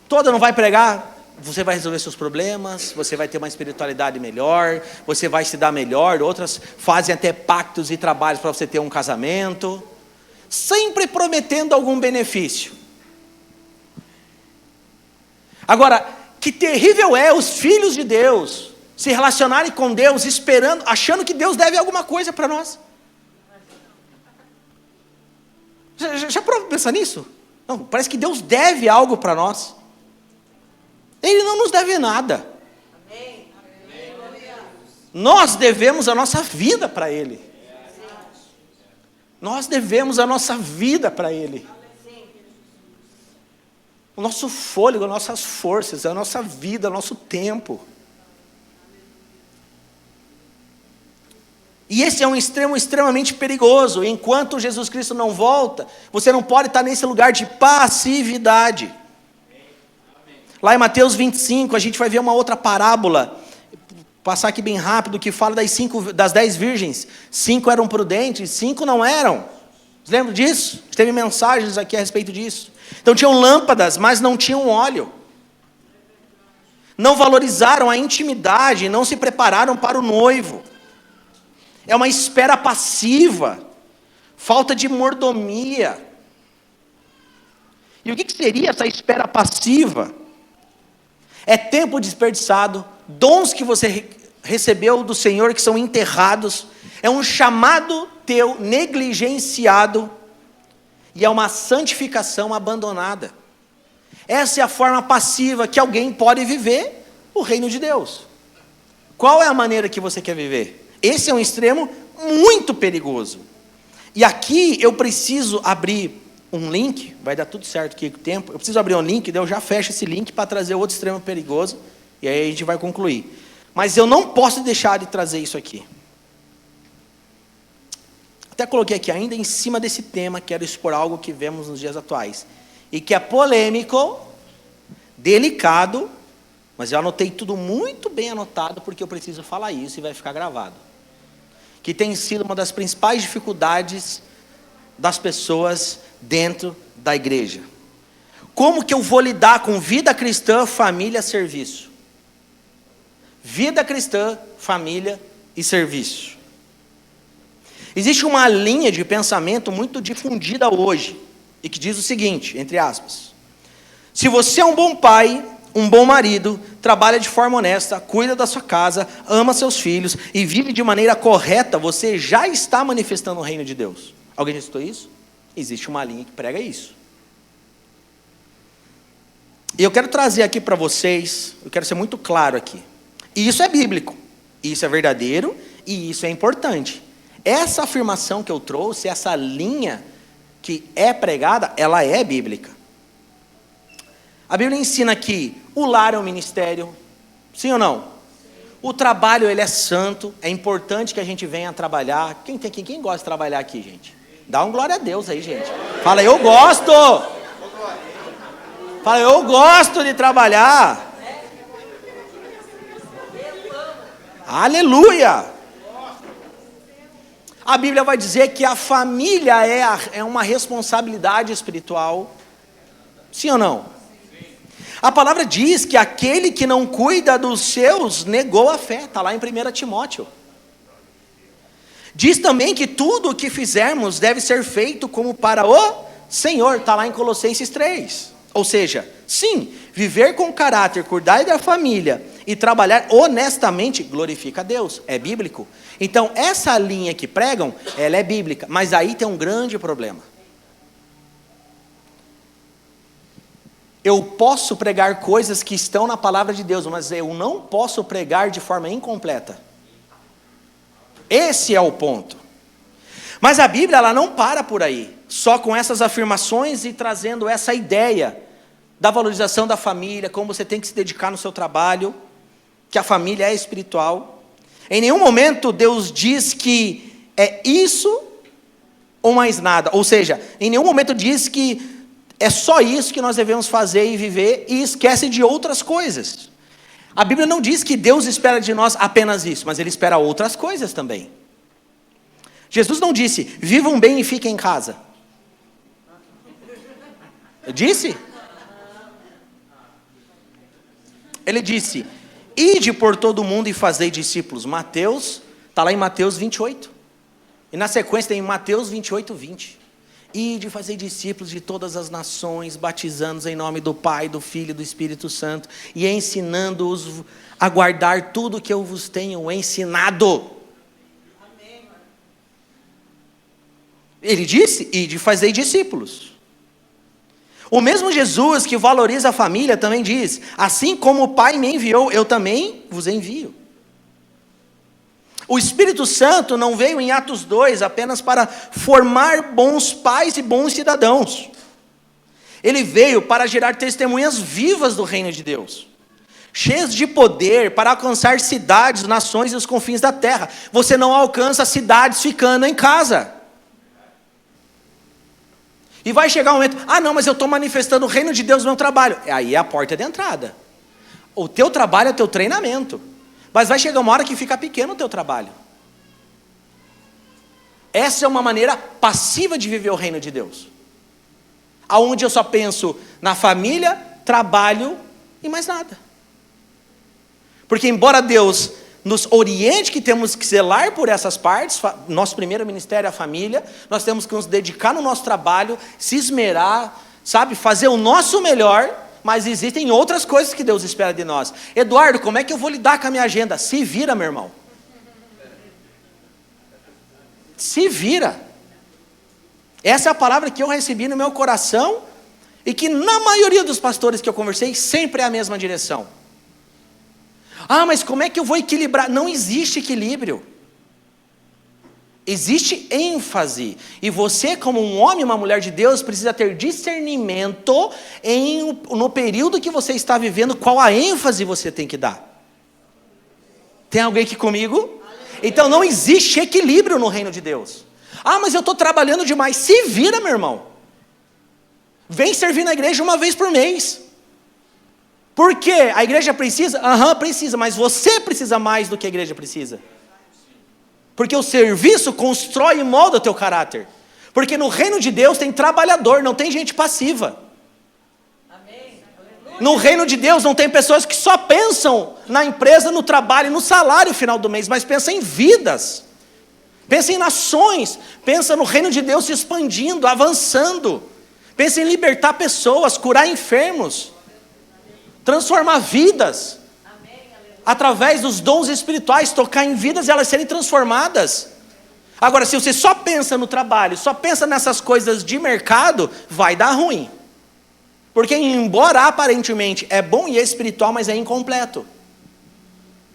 Toda não vai pregar, você vai resolver seus problemas, você vai ter uma espiritualidade melhor, você vai se dar melhor. Outras fazem até pactos e trabalhos para você ter um casamento, sempre prometendo algum benefício. Agora, que terrível é os filhos de Deus se relacionarem com Deus, esperando, achando que Deus deve alguma coisa para nós. Já parou para pensar nisso? Não, parece que Deus deve algo para nós. Ele não nos deve nada. Nós devemos a nossa vida para Ele. Nós devemos a nossa vida para Ele. O nosso fôlego, as nossas forças, a nossa vida, o nosso tempo. E esse é um extremo extremamente perigoso. Enquanto Jesus Cristo não volta, você não pode estar nesse lugar de passividade. Lá em Mateus 25, a gente vai ver uma outra parábola, passar aqui bem rápido, que fala das 10 virgens. 5 eram prudentes, 5 não eram. Vocês lembram disso? Teve mensagens aqui a respeito disso. Então tinham lâmpadas, mas não tinham óleo. Não valorizaram a intimidade, não se prepararam para o noivo. É uma espera passiva, falta de mordomia. E o que seria essa espera passiva? É tempo desperdiçado, dons que você recebeu do Senhor que são enterrados, é um chamado teu negligenciado, e é uma santificação abandonada. Essa é a forma passiva que alguém pode viver o reino de Deus. Qual é a maneira que você quer viver? Esse é um extremo muito perigoso. E aqui eu preciso abrir um link, vai dar tudo certo aqui com o tempo, eu preciso abrir um link, daí eu já fecho esse link para trazer outro extremo perigoso, e aí a gente vai concluir. Mas eu não posso deixar de trazer isso aqui. Até coloquei aqui, ainda em cima desse tema, quero expor algo que vemos nos dias atuais, e que é polêmico, delicado, mas eu anotei tudo muito bem anotado, porque eu preciso falar isso e vai ficar gravado. Que tem sido uma das principais dificuldades das pessoas dentro da igreja. Como que eu vou lidar com vida cristã, família, serviço? Vida cristã, família e serviço. Existe uma linha de pensamento muito difundida hoje, e que diz o seguinte, entre aspas: se você é um bom pai, um bom marido, trabalha de forma honesta, cuida da sua casa, ama seus filhos e vive de maneira correta, você já está manifestando o reino de Deus. Alguém já citou isso? Existe uma linha que prega isso. E eu quero trazer aqui para vocês, eu quero ser muito claro aqui. E isso é bíblico, isso é verdadeiro e isso é importante. Essa afirmação que eu trouxe, essa linha que é pregada, ela é bíblica. A Bíblia ensina que o lar é um ministério, sim ou não? O trabalho, ele é santo, é importante que a gente venha trabalhar. Quem gosta de trabalhar aqui, gente? Dá um glória a Deus aí, gente. Fala, eu gosto. Fala, eu gosto de trabalhar. Aleluia! A Bíblia vai dizer que a família é uma responsabilidade espiritual. Sim ou não? A palavra diz que aquele que não cuida dos seus negou a fé. Está lá em 1 Timóteo. Diz também que tudo o que fizermos deve ser feito como para o Senhor. Está lá em Colossenses 3. Ou seja, sim, viver com caráter, cuidar da família e trabalhar honestamente glorifica a Deus. É bíblico. Então, essa linha que pregam, ela é bíblica. Mas aí tem um grande problema. Eu posso pregar coisas que estão na palavra de Deus, mas eu não posso pregar de forma incompleta. Esse é o ponto. Mas a Bíblia, ela não para por aí, só com essas afirmações e trazendo essa ideia da valorização da família, como você tem que se dedicar no seu trabalho, que a família é espiritual. Em nenhum momento Deus diz que é isso ou mais nada. Ou seja, em nenhum momento diz que é só isso que nós devemos fazer e viver e esquece de outras coisas. A Bíblia não diz que Deus espera de nós apenas isso, mas Ele espera outras coisas também. Jesus não disse, vivam bem e fiquem em casa. Eu disse? Ele disse, ide por todo mundo e fazei discípulos. Mateus, está lá em Mateus 28. E na sequência tem Mateus 28, 20. Ide e fazei discípulos de todas as nações, batizando-os em nome do Pai, do Filho e do Espírito Santo, e ensinando-os a guardar tudo que eu vos tenho ensinado. Amém. Ele disse, ide e fazei discípulos. O mesmo Jesus que valoriza a família também diz, assim como o Pai me enviou, eu também vos envio. O Espírito Santo não veio em Atos 2 apenas para formar bons pais e bons cidadãos. Ele veio para gerar testemunhas vivas do reino de Deus, cheias de poder para alcançar cidades, nações e os confins da terra. Você não alcança cidades ficando em casa. E vai chegar um momento, não, mas eu estou manifestando o reino de Deus no meu trabalho. Aí é a porta de entrada. O teu trabalho é o teu treinamento. Mas vai chegar uma hora que fica pequeno o teu trabalho. Essa é uma maneira passiva de viver o reino de Deus. Aonde eu só penso na família, trabalho e mais nada. Porque embora Deus nos oriente que temos que zelar por essas partes, nosso primeiro ministério é a família, nós temos que nos dedicar no nosso trabalho, se esmerar, sabe, fazer o nosso melhor, mas existem outras coisas que Deus espera de nós. Eduardo, como é que eu vou lidar com a minha agenda? Se vira, meu irmão. Se vira. Essa é a palavra que eu recebi no meu coração e que na maioria dos pastores que eu conversei, sempre é a mesma direção. Mas como é que eu vou equilibrar? Não existe equilíbrio. Existe ênfase. E você, como um homem e uma mulher de Deus, precisa ter discernimento no período que você está vivendo, qual a ênfase você tem que dar. Tem alguém aqui comigo? Então não existe equilíbrio no reino de Deus. Ah, mas eu estou trabalhando demais. Se vira, meu irmão. Vem servir na igreja uma vez por mês. Por quê? A igreja precisa? Precisa, mas você precisa mais do que a igreja precisa. Porque o serviço constrói e molda o teu caráter. Porque no reino de Deus tem trabalhador, não tem gente passiva. No reino de Deus não tem pessoas que só pensam na empresa, no trabalho, no salário final do mês, mas pensam em vidas. Pensa em nações. Pensa no reino de Deus se expandindo, avançando. Pensa em libertar pessoas, curar enfermos, transformar vidas. Através dos dons espirituais, tocar em vidas e elas serem transformadas. Agora, se você só pensa no trabalho, só pensa nessas coisas de mercado, vai dar ruim. Porque embora aparentemente é bom e é espiritual, mas é incompleto.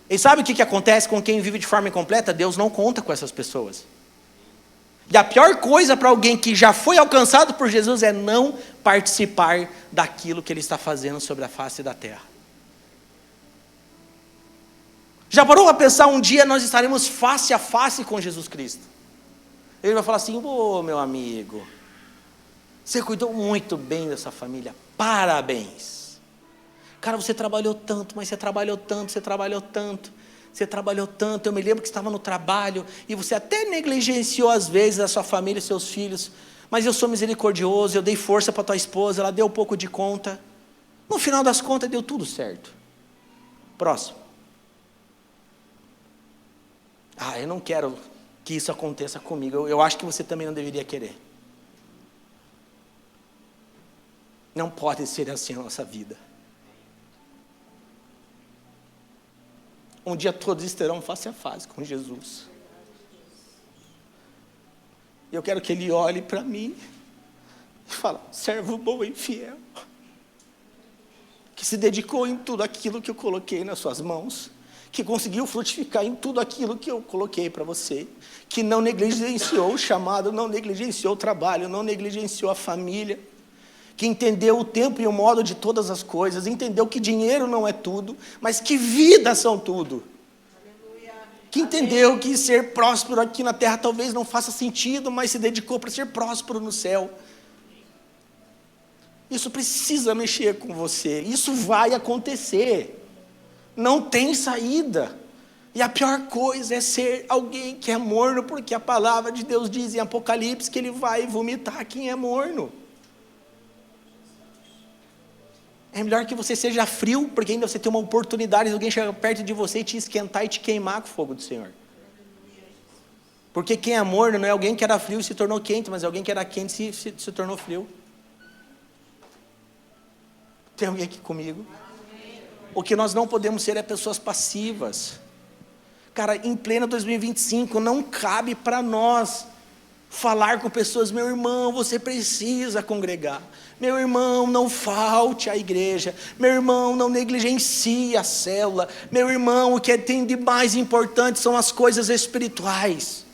E sabe o que acontece com quem vive de forma incompleta? Deus não conta com essas pessoas. E a pior coisa para alguém que já foi alcançado por Jesus é não participar daquilo que Ele está fazendo sobre a face da terra. Já parou a pensar, um dia nós estaremos face a face com Jesus Cristo? Ele vai falar assim: ô meu amigo, você cuidou muito bem dessa família, parabéns. Cara, você trabalhou tanto, mas você trabalhou tanto, você trabalhou tanto, você trabalhou tanto. Eu me lembro que estava no trabalho e você até negligenciou às vezes a sua família e seus filhos, mas eu sou misericordioso, eu dei força para tua esposa, ela deu um pouco de conta. No final das contas deu tudo certo. Próximo. Ah, eu não quero que isso aconteça comigo. Eu acho que você também não deveria querer. Não pode ser assim a nossa vida. Um dia todos estarão face a face com Jesus. E eu quero que Ele olhe para mim e fale: servo bom e fiel, que se dedicou em tudo aquilo que eu coloquei nas suas mãos, que conseguiu frutificar em tudo aquilo que eu coloquei para você, que não negligenciou o chamado, não negligenciou o trabalho, não negligenciou a família, que entendeu o tempo e o modo de todas as coisas, entendeu que dinheiro não é tudo, mas que vidas são tudo. Que entendeu que ser próspero aqui na terra talvez não faça sentido, mas se dedicou para ser próspero no céu. Isso precisa mexer com você, isso vai acontecer. Não tem saída. E a pior coisa é ser alguém que é morno, porque a palavra de Deus diz em Apocalipse que Ele vai vomitar quem é morno. É melhor que você seja frio, porque ainda você tem uma oportunidade de alguém chegar perto de você e te esquentar e te queimar com o fogo do Senhor. Porque quem é morno não é alguém que era frio e se tornou quente, mas é alguém que era quente e se tornou frio. Tem alguém aqui comigo? O que nós não podemos ser é pessoas passivas. Cara, em pleno 2025, não cabe para nós falar com pessoas: meu irmão, você precisa congregar. Meu irmão, não falte à igreja. Meu irmão, não negligencie a célula. Meu irmão, o que tem de mais importante são as coisas espirituais.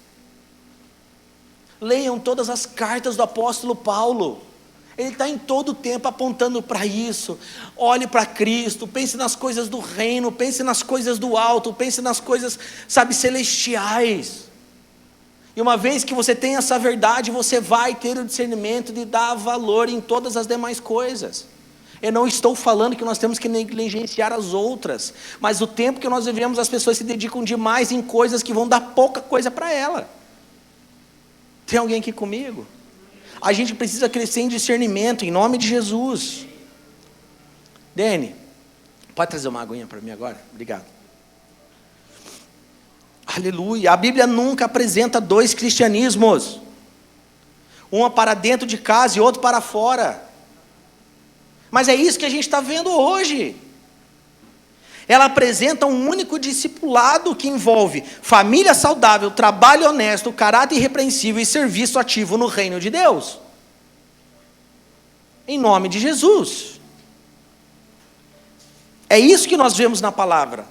Leiam todas as cartas do apóstolo Paulo. Ele está em todo o tempo apontando para isso. Olhe para Cristo, pense nas coisas do reino, pense nas coisas do alto, pense nas coisas, celestiais. E uma vez que você tem essa verdade, você vai ter o discernimento de dar valor em todas as demais coisas. Eu não estou falando que nós temos que negligenciar as outras, mas o tempo que nós vivemos, as pessoas se dedicam demais em coisas que vão dar pouca coisa para ela. Tem alguém aqui comigo? A gente precisa crescer em discernimento, em nome de Jesus. Dene, pode trazer uma aguinha para mim agora? Obrigado. Aleluia. A Bíblia nunca apresenta dois cristianismos. Um para dentro de casa e outro para fora. Mas é isso que a gente está vendo hoje. Ela apresenta um único discipulado que envolve família saudável, trabalho honesto, caráter irrepreensível e serviço ativo no reino de Deus. Em nome de Jesus. É isso que nós vemos na palavra.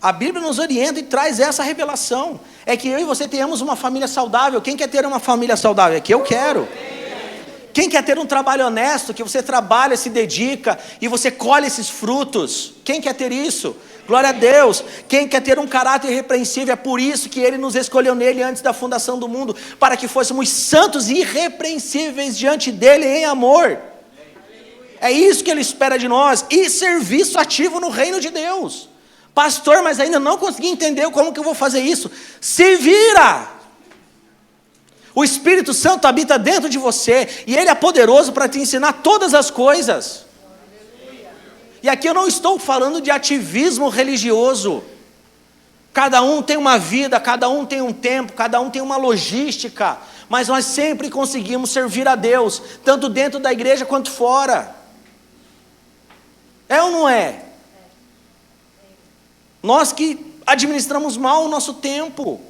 A Bíblia nos orienta e traz essa revelação. É que eu e você tenhamos uma família saudável. Quem quer ter uma família saudável? É que eu quero. Quem quer ter um trabalho honesto, que você trabalha, se dedica e você colhe esses frutos? Quem quer ter isso? Glória a Deus. Quem quer ter um caráter irrepreensível? É por isso que Ele nos escolheu nele antes da fundação do mundo, para que fôssemos santos e irrepreensíveis diante dEle em amor. É isso que Ele espera de nós. E serviço ativo no reino de Deus. Pastor, mas ainda não consegui entender como que eu vou fazer isso. Se vira! O Espírito Santo habita dentro de você e Ele é poderoso para te ensinar todas as coisas. E aqui eu não estou falando de ativismo religioso. Cada um tem uma vida, cada um tem um tempo, cada um tem uma logística, mas nós sempre conseguimos servir a Deus, tanto dentro da igreja quanto fora. É ou não é? Nós que administramos mal o nosso tempo.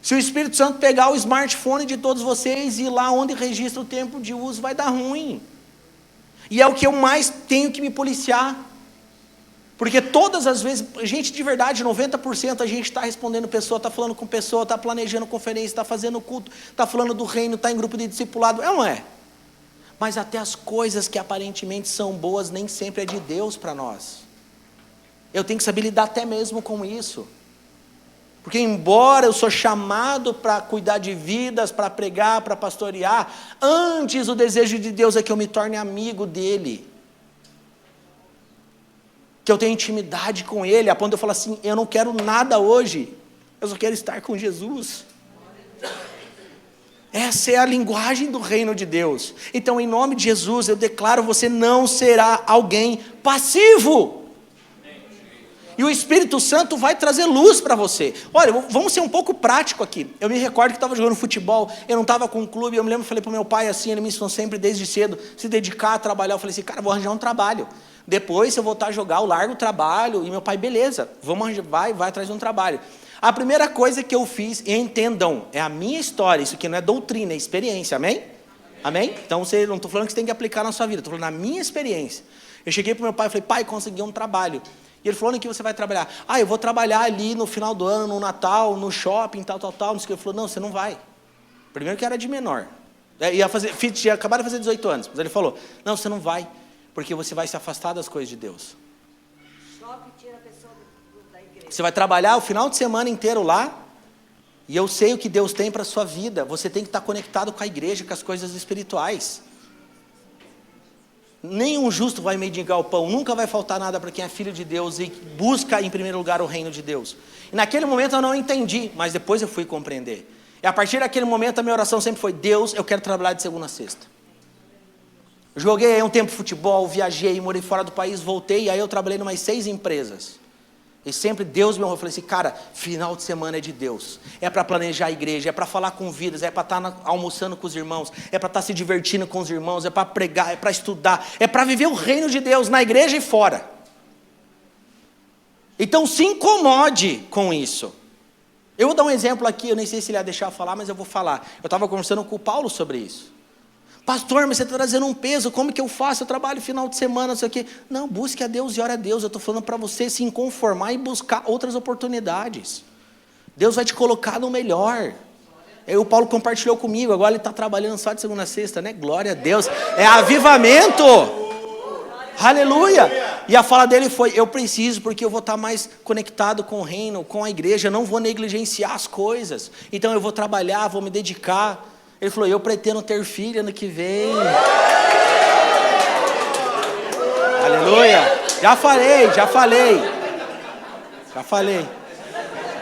Se o Espírito Santo pegar o smartphone de todos vocês e ir lá onde registra o tempo de uso, vai dar ruim. E é o que eu mais tenho que me policiar. Porque todas as vezes, gente, de verdade, 90% a gente está respondendo pessoa, está falando com pessoa, está planejando conferência, está fazendo culto, está falando do reino, está em grupo de discipulado. É ou não é? Mas até as coisas que aparentemente são boas, nem sempre é de Deus para nós. Eu tenho que saber lidar até mesmo com isso. Porque embora eu sou chamado para cuidar de vidas, para pregar, para pastorear, antes o desejo de Deus é que eu me torne amigo dEle. Que eu tenha intimidade com Ele, a ponto de eu falar assim, eu não quero nada hoje, eu só quero estar com Jesus. Essa é a linguagem do reino de Deus. Então, em nome de Jesus, eu declaro, você não será alguém passivo. E o Espírito Santo vai trazer luz para você. Olha, vamos ser um pouco prático aqui. Eu me recordo que estava jogando futebol, eu não estava com um clube, eu me lembro, falei para o meu pai assim, ele me ensinou sempre desde cedo, se dedicar a trabalhar. Eu falei assim, cara, vou arranjar um trabalho. Depois, se eu voltar a jogar, eu largo o trabalho. E meu pai, beleza, vamos arranjar, vai atrás de um trabalho. A primeira coisa que eu fiz, e entendam, é a minha história, isso aqui não é doutrina, é experiência, amém? Amém? Então, não estou falando que você tem que aplicar na sua vida, estou falando na minha experiência. Eu cheguei para o meu pai e falei, pai, consegui um trabalho. E ele falou, onde que você vai trabalhar? Ah, eu vou trabalhar ali no final do ano, no Natal, no shopping, tal. Não sei o que. Ele falou, não, você não vai. Primeiro que era de menor. Tinha acabado de fazer 18 anos. Mas ele falou, não, você não vai, porque você vai se afastar das coisas de Deus. Shopping tira a pessoa da igreja. Você vai trabalhar o final de semana inteiro lá, e eu sei o que Deus tem para a sua vida. Você tem que estar conectado com a igreja, com as coisas espirituais. Nenhum justo vai mendigar o pão, nunca vai faltar nada para quem é filho de Deus e busca em primeiro lugar o reino de Deus. E naquele momento eu não entendi, mas depois eu fui compreender. E a partir daquele momento a minha oração sempre foi, Deus, eu quero trabalhar de segunda a sexta. Joguei aí um tempo futebol, viajei, morei fora do país, voltei, e aí eu trabalhei em umas 6 empresas. E sempre Deus me honrou. Eu falei assim, cara, final de semana é de Deus. É para planejar a igreja, é para falar com vidas, é para estar almoçando com os irmãos, é para estar se divertindo com os irmãos, é para pregar, é para estudar, é para viver o reino de Deus na igreja e fora. Então se incomode com isso. Eu vou dar um exemplo aqui, eu nem sei se ele ia deixar eu falar, mas eu vou falar. Eu estava conversando com o Paulo sobre isso. Pastor, mas você está trazendo um peso, como que eu faço? Eu trabalho final de semana, não sei o quê. Não, busque a Deus e ore a Deus. Eu estou falando para você se conformar e buscar outras oportunidades. Deus vai te colocar no melhor. Aí o Paulo compartilhou comigo, agora ele está trabalhando só de segunda a sexta, né? Glória a Deus. É avivamento. Aleluia. E a fala dele foi, eu preciso, porque eu vou estar mais conectado com o reino, com a igreja. Eu não vou negligenciar as coisas. Então eu vou trabalhar, vou me dedicar. Ele falou, eu pretendo ter filho ano que vem. Aleluia. Já falei.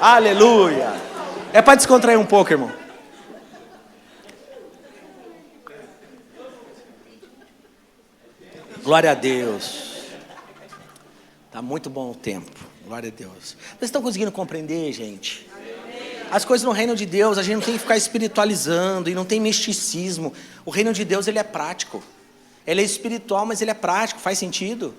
Aleluia. É para descontrair um pouco, irmão. Glória a Deus. Está muito bom o tempo. Glória a Deus. Vocês estão conseguindo compreender, gente? As coisas no reino de Deus, a gente não tem que ficar espiritualizando e não tem misticismo. O reino de Deus, ele é prático. Ele é espiritual, mas ele é prático, faz sentido?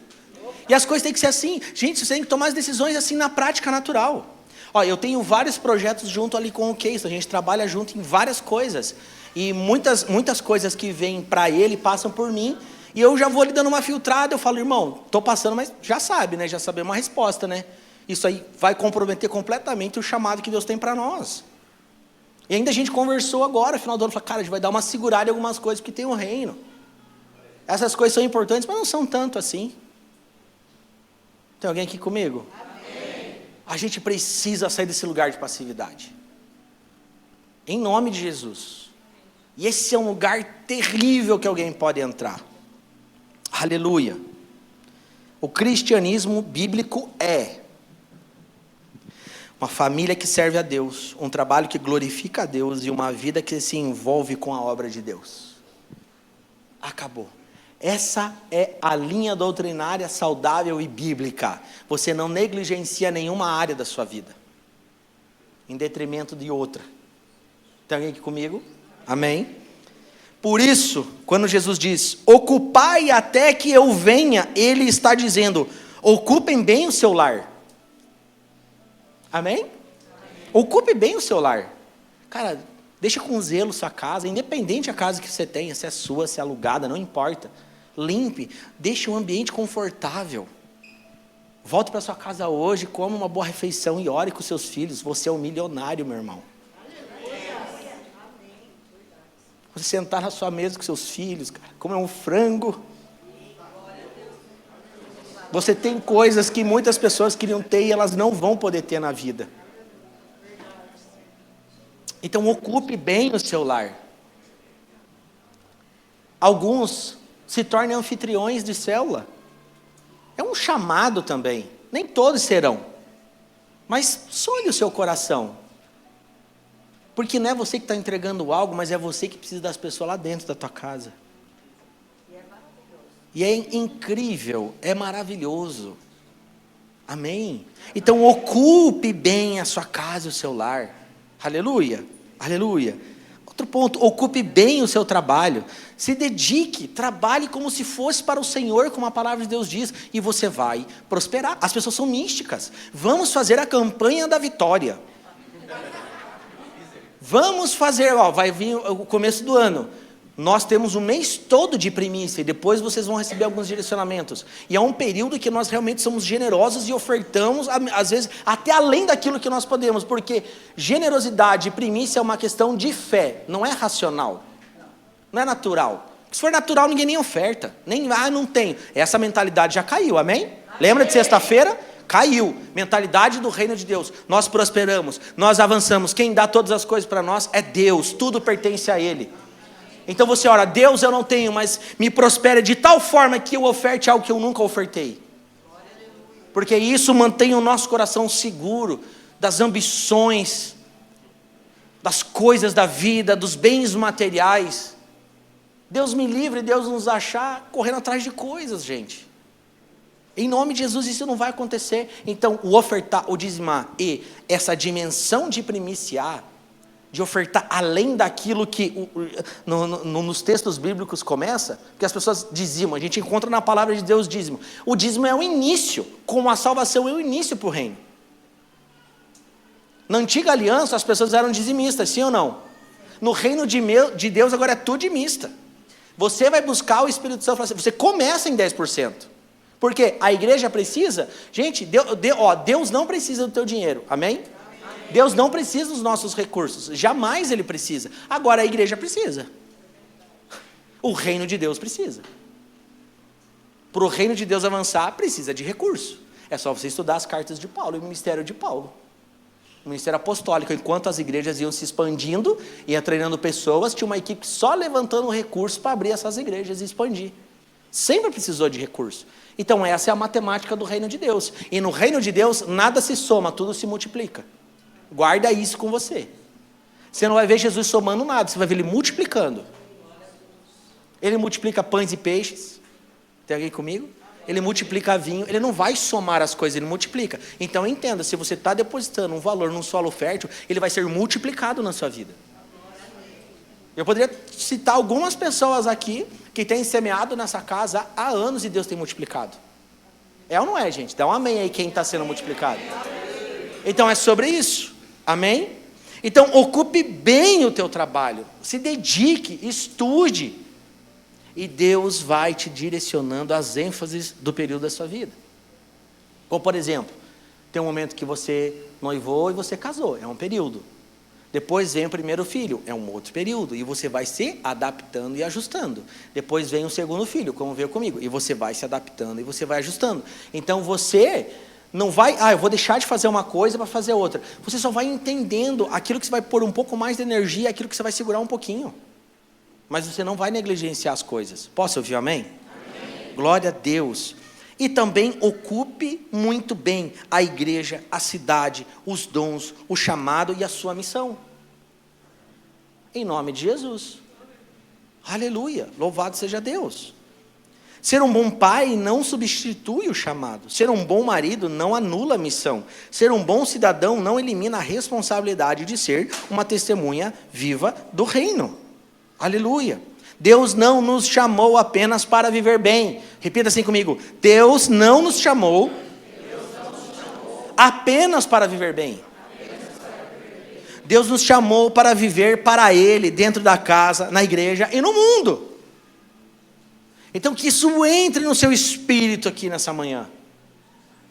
E as coisas têm que ser assim. Gente, você tem que tomar as decisões assim na prática natural. Ó, eu tenho vários projetos junto ali com o Keison, a gente trabalha junto em várias coisas. E muitas coisas que vêm para ele passam por mim. E eu já vou ali dando uma filtrada, eu falo, irmão, estou passando, mas já sabe, né? Já sabemos uma resposta, né? Isso aí vai comprometer completamente o chamado que Deus tem para nós. E ainda a gente conversou agora, no final do ano, falou, cara, a gente vai dar uma segurada em algumas coisas, porque tem o reino. Essas coisas são importantes, mas não são tanto assim. Tem alguém aqui comigo? Amém. A gente precisa sair desse lugar de passividade. Em nome de Jesus. E esse é um lugar terrível que alguém pode entrar. Aleluia. O cristianismo bíblico é uma família que serve a Deus, um trabalho que glorifica a Deus e uma vida que se envolve com a obra de Deus. Acabou. Essa é a linha doutrinária saudável e bíblica. Você não negligencia nenhuma área da sua vida, em detrimento de outra. Tem alguém aqui comigo? Amém? Por isso, quando Jesus diz, ocupai até que eu venha, Ele está dizendo, ocupem bem o seu lar. Amém? Ocupe bem o seu lar. Cara, deixa com zelo sua casa, independente da casa que você tenha, se é sua, se é alugada, não importa. Limpe, deixe um ambiente confortável. Volte para sua casa hoje, coma uma boa refeição e ore com seus filhos. Você é um milionário, meu irmão. Você sentar na sua mesa com seus filhos, cara, comer um frango. Você tem coisas que muitas pessoas queriam ter e elas não vão poder ter na vida. Então ocupe bem o seu lar. Alguns se tornem anfitriões de célula. É um chamado também. Nem todos serão. Mas sonhe o seu coração. Porque não é você que está entregando algo, mas é você que precisa das pessoas lá dentro da tua casa. E é incrível, é maravilhoso. Amém? Então ocupe bem a sua casa e o seu lar. Aleluia, aleluia. Outro ponto, ocupe bem o seu trabalho. Se dedique, trabalhe como se fosse para o Senhor, como a palavra de Deus diz, e você vai prosperar. As pessoas são místicas. Vamos fazer a campanha da vitória. Vamos fazer, vai vir o começo do ano. Nós temos um mês todo de primícia e depois vocês vão receber alguns direcionamentos. E é um período que nós realmente somos generosos e ofertamos, às vezes, até além daquilo que nós podemos. Porque generosidade e primícia é uma questão de fé, não é racional. Não é natural. Se for natural, ninguém nem oferta. Nem, não tenho. Essa mentalidade já caiu, amém? Lembra de sexta-feira? Caiu. Mentalidade do reino de Deus. Nós prosperamos, nós avançamos. Quem dá todas as coisas para nós é Deus. Tudo pertence a Ele. Então você ora, Deus eu não tenho, mas me prospera de tal forma que eu oferte algo que eu nunca ofertei. Porque isso mantém o nosso coração seguro das ambições, das coisas da vida, dos bens materiais. Deus me livre, Deus nos achar correndo atrás de coisas, gente. Em nome de Jesus isso não vai acontecer. Então o ofertar, o dizimar e essa dimensão de primiciar, de ofertar além daquilo que nos textos bíblicos começa, porque as pessoas dizimam, a gente encontra na palavra de Deus dízimo. O dízimo é o início, como a salvação é o início para o reino. Na antiga aliança as pessoas eram dizimistas, sim ou não? No reino de Deus agora é tudo dimista. Você vai buscar o Espírito Santo, você começa em 10%. Porque a igreja precisa, gente, Deus não precisa do teu dinheiro, amém? Deus não precisa dos nossos recursos, jamais Ele precisa. Agora a igreja precisa. O reino de Deus precisa. Para o reino de Deus avançar, precisa de recurso. É só você estudar as cartas de Paulo e o ministério de Paulo. O ministério apostólico, enquanto as igrejas iam se expandindo, ia treinando pessoas, tinha uma equipe só levantando recursos para abrir essas igrejas e expandir. Sempre precisou de recurso. Então essa é a matemática do reino de Deus. E no reino de Deus, nada se soma, tudo se multiplica. Guarda isso com você. Você não vai ver Jesus somando nada, você vai ver Ele multiplicando. Ele multiplica pães e peixes. Tem alguém comigo? Ele multiplica vinho. Ele não vai somar as coisas, Ele multiplica. Então entenda, se você está depositando um valor num solo fértil, ele vai ser multiplicado na sua vida. Eu poderia citar algumas pessoas aqui que têm semeado nessa casa há anos e Deus tem multiplicado. É ou não é, gente? Dá um amém aí quem está sendo multiplicado. Então é sobre isso. Amém? Então ocupe bem o teu trabalho, se dedique, estude. E Deus vai te direcionando as ênfases do período da sua vida. Como, por exemplo, tem um momento que você noivou e você casou, é um período. Depois vem o primeiro filho, é um outro período, e você vai se adaptando e ajustando. Depois vem o segundo filho, como veio comigo, e você vai se adaptando e você vai ajustando. Então você não vai, eu vou deixar de fazer uma coisa para fazer outra. Você só vai entendendo aquilo que você vai pôr um pouco mais de energia, aquilo que você vai segurar um pouquinho. Mas você não vai negligenciar as coisas. Posso ouvir amém? Amém. Glória a Deus. E também ocupe muito bem a igreja, a cidade, os dons, o chamado e a sua missão. Em nome de Jesus. Aleluia, louvado seja Deus. Ser um bom pai não substitui o chamado. Ser um bom marido não anula a missão. Ser um bom cidadão não elimina a responsabilidade de ser uma testemunha viva do reino. Aleluia. Deus não nos chamou apenas para viver bem. Repita assim comigo. Deus não nos chamou apenas para viver bem. Deus nos chamou para viver para Ele, dentro da casa, na igreja e no mundo. Então que isso entre no seu espírito aqui nessa manhã.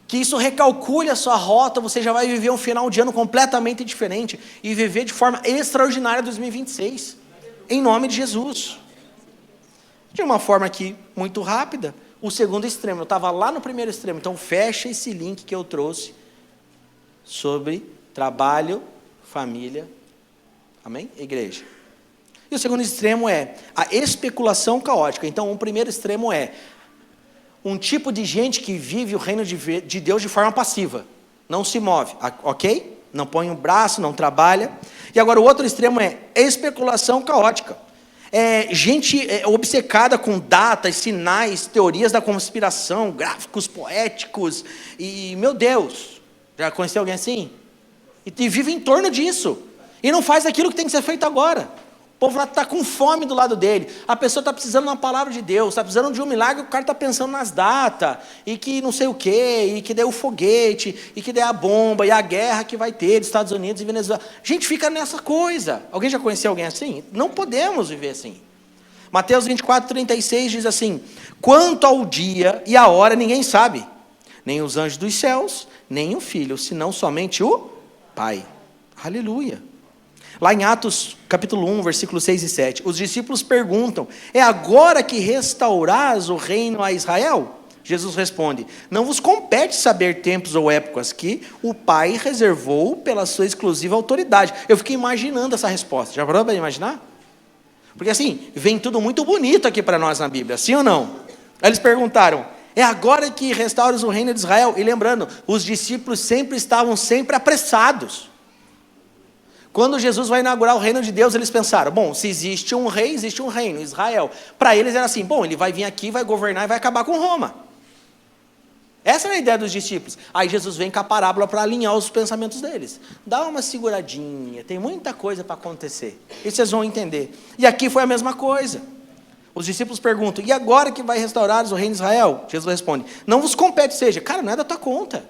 Que isso recalcule a sua rota, você já vai viver um final de ano completamente diferente e viver de forma extraordinária 2026. Em nome de Jesus. De uma forma aqui muito rápida, o segundo extremo. Eu estava lá no primeiro extremo, então fecha esse link que eu trouxe sobre trabalho, família, amém? Igreja. E o segundo extremo é a especulação caótica. Então o primeiro extremo é um tipo de gente que vive o reino de Deus de forma passiva, não se move, ok? Não põe o braço, não trabalha. E agora o outro extremo é especulação caótica. Gente obcecada com datas, sinais, teorias da conspiração, gráficos poéticos, e meu Deus, já conheceu alguém assim? E vive em torno disso, e não faz aquilo que tem que ser feito agora. O povo lá está com fome do lado dele, a pessoa está precisando de uma palavra de Deus, está precisando de um milagre, o cara está pensando nas datas, e que não sei o quê, e que daí o foguete, e que daí a bomba, e a guerra que vai ter dos Estados Unidos e Venezuela. Gente, fica nessa coisa. Alguém já conheceu alguém assim? Não podemos viver assim. Mateus 24:36 diz assim: quanto ao dia e a hora ninguém sabe, nem os anjos dos céus, nem o Filho, senão somente o Pai. Aleluia. Lá em Atos, capítulo 1, versículos 6 e 7, os discípulos perguntam: é agora que restaurás o reino a Israel? Jesus responde: não vos compete saber tempos ou épocas que o Pai reservou pela sua exclusiva autoridade. Eu fiquei imaginando essa resposta. Já parou para imaginar? Porque assim, vem tudo muito bonito aqui para nós na Bíblia, sim ou não? Aí eles perguntaram: é agora que restauras o reino de Israel? E lembrando, os discípulos estavam sempre apressados. Quando Jesus vai inaugurar o reino de Deus, eles pensaram: bom, se existe um rei, existe um reino, Israel. Para eles era assim: bom, ele vai vir aqui, vai governar e vai acabar com Roma. Essa era a ideia dos discípulos. Aí Jesus vem com a parábola para alinhar os pensamentos deles. Dá uma seguradinha, tem muita coisa para acontecer. E vocês vão entender. E aqui foi a mesma coisa. Os discípulos perguntam: e agora que vai restaurar o reino de Israel? Jesus responde: não vos compete, seja, cara, não é da tua conta.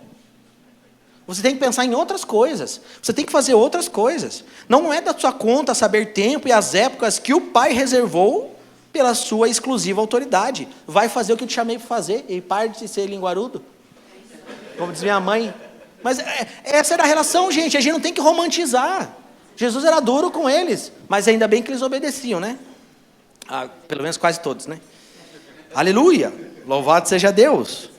Você tem que pensar em outras coisas. Você tem que fazer outras coisas. Não é da sua conta saber tempo e as épocas que o Pai reservou pela sua exclusiva autoridade. Vai fazer o que eu te chamei para fazer e pare de ser linguarudo. Como diz minha mãe. Mas essa era a relação, gente. A gente não tem que romantizar. Jesus era duro com eles, mas ainda bem que eles obedeciam, né? Pelo menos quase todos, né? Aleluia! Louvado seja Deus!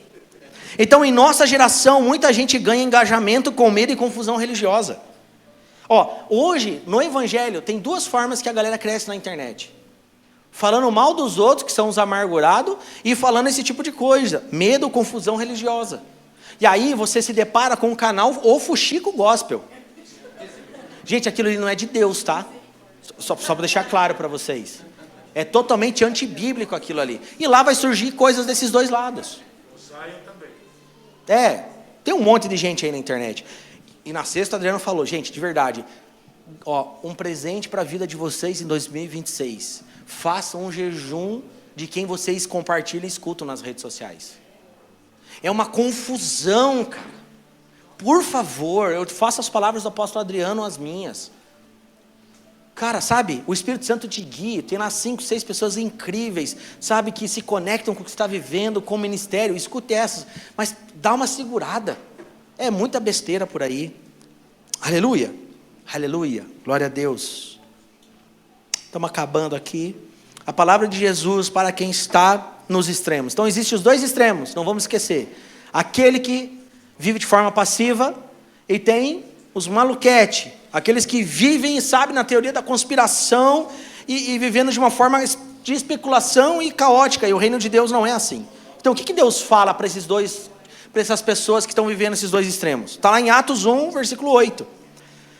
Então, em nossa geração, muita gente ganha engajamento com medo e confusão religiosa. Hoje, no Evangelho, tem duas formas que a galera cresce na internet. Falando mal dos outros, que são os amargurados, e falando esse tipo de coisa. Medo, confusão religiosa. E aí, você se depara com um canal, o Fuxico Gospel. Gente, aquilo ali não é de Deus, tá? Só para deixar claro para vocês. É totalmente antibíblico aquilo ali. E lá vai surgir coisas desses dois lados. Tem um monte de gente aí na internet. E na sexta, Adriano falou: gente, de verdade, um presente para a vida de vocês em 2026. Façam um jejum de quem vocês compartilham e escutam nas redes sociais. É uma confusão, cara. Por favor, eu faço as palavras do apóstolo Adriano as minhas. Cara, sabe, o Espírito Santo te guia, tem lá 5, 6 pessoas incríveis, sabe, que se conectam com o que você está vivendo, com o ministério, escute essas, mas dá uma segurada, é muita besteira por aí, aleluia, aleluia, glória a Deus. Estamos acabando aqui, a palavra de Jesus para quem está nos extremos, então existem os dois extremos, não vamos esquecer, aquele que vive de forma passiva, e tem os maluquete, aqueles que vivem e sabem na teoria da conspiração e vivendo de uma forma de especulação e caótica, e o reino de Deus não é assim. Então o que Deus fala para essas pessoas que estão vivendo esses dois extremos? Está lá em Atos 1, versículo 8.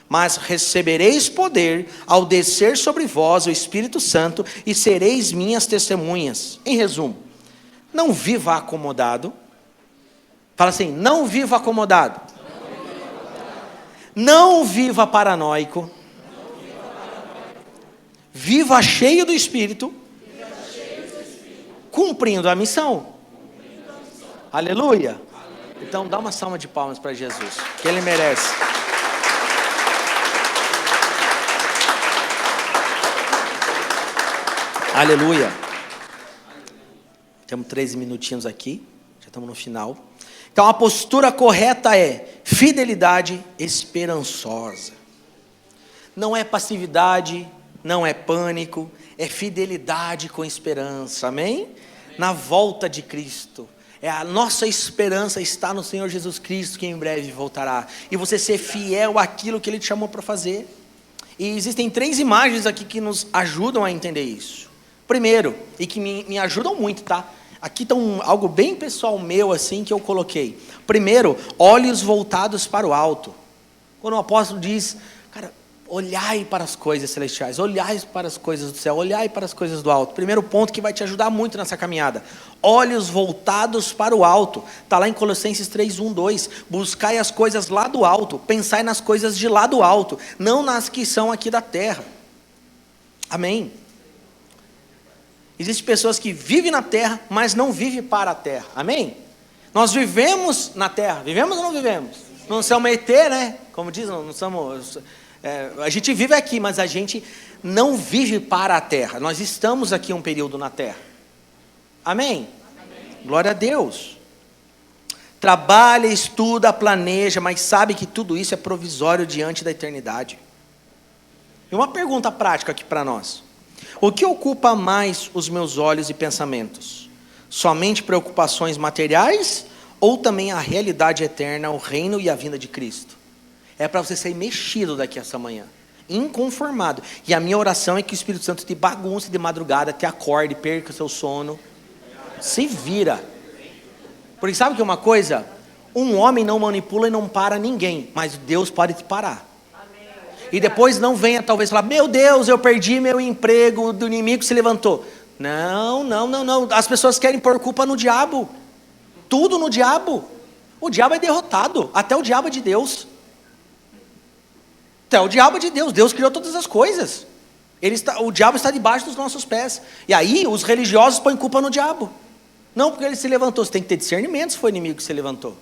Mas recebereis poder ao descer sobre vós o Espírito Santo e sereis minhas testemunhas. Em resumo, não viva acomodado. Fala assim, não viva acomodado. Não viva paranoico. Viva cheio do Espírito. Cumprindo a missão. Aleluia. Então dá uma salva de palmas para Jesus, que Ele merece. Aleluia. Temos 13 minutinhos aqui, já estamos no final. Então a postura correta é fidelidade esperançosa. Não é passividade, não é pânico, é fidelidade com esperança, amém? Na volta de Cristo. A nossa esperança está no Senhor Jesus Cristo, que em breve voltará. E você ser fiel àquilo que Ele te chamou para fazer. E existem 3 imagens aqui que nos ajudam a entender isso. Primeiro, e que me ajudam muito, tá? Aqui está algo bem pessoal meu, assim, que eu coloquei. Primeiro, olhos voltados para o alto. Quando o apóstolo diz, cara, olhai para as coisas celestiais, olhai para as coisas do céu, olhai para as coisas do alto. Primeiro ponto que vai te ajudar muito nessa caminhada. Olhos voltados para o alto. Está lá em Colossenses 3, 1, 2. Buscai as coisas lá do alto, pensai nas coisas de lá do alto, não nas que são aqui da terra. Amém. Existem pessoas que vivem na terra, mas não vivem para a terra. Amém? Nós vivemos na terra. Vivemos ou não vivemos? Não somos ET, né? Como dizem, não somos... a gente vive aqui, mas a gente não vive para a terra. Nós estamos aqui um período na terra. Amém? Amém. Glória a Deus. Trabalha, estuda, planeja, mas sabe que tudo isso é provisório diante da eternidade. E uma pergunta prática aqui para nós. O que ocupa mais os meus olhos e pensamentos? Somente preocupações materiais ou também a realidade eterna, o reino e a vinda de Cristo? É para você ser mexido daqui a essa manhã, inconformado. E a minha oração é que o Espírito Santo te bagunce de madrugada, te acorde, perca seu sono. Se vira. Porque sabe que é uma coisa? Um homem não manipula e não para ninguém, mas Deus pode te parar. E depois não venha talvez falar, meu Deus, eu perdi meu emprego, o inimigo se levantou. Não. As pessoas querem pôr culpa no diabo. Tudo no diabo. O diabo é derrotado. Até o diabo é de Deus. Até o diabo é de Deus. Deus criou todas as coisas. O diabo está debaixo dos nossos pés. E aí os religiosos põem culpa no diabo. Não porque ele se levantou. Você tem que ter discernimento se foi o inimigo que se levantou.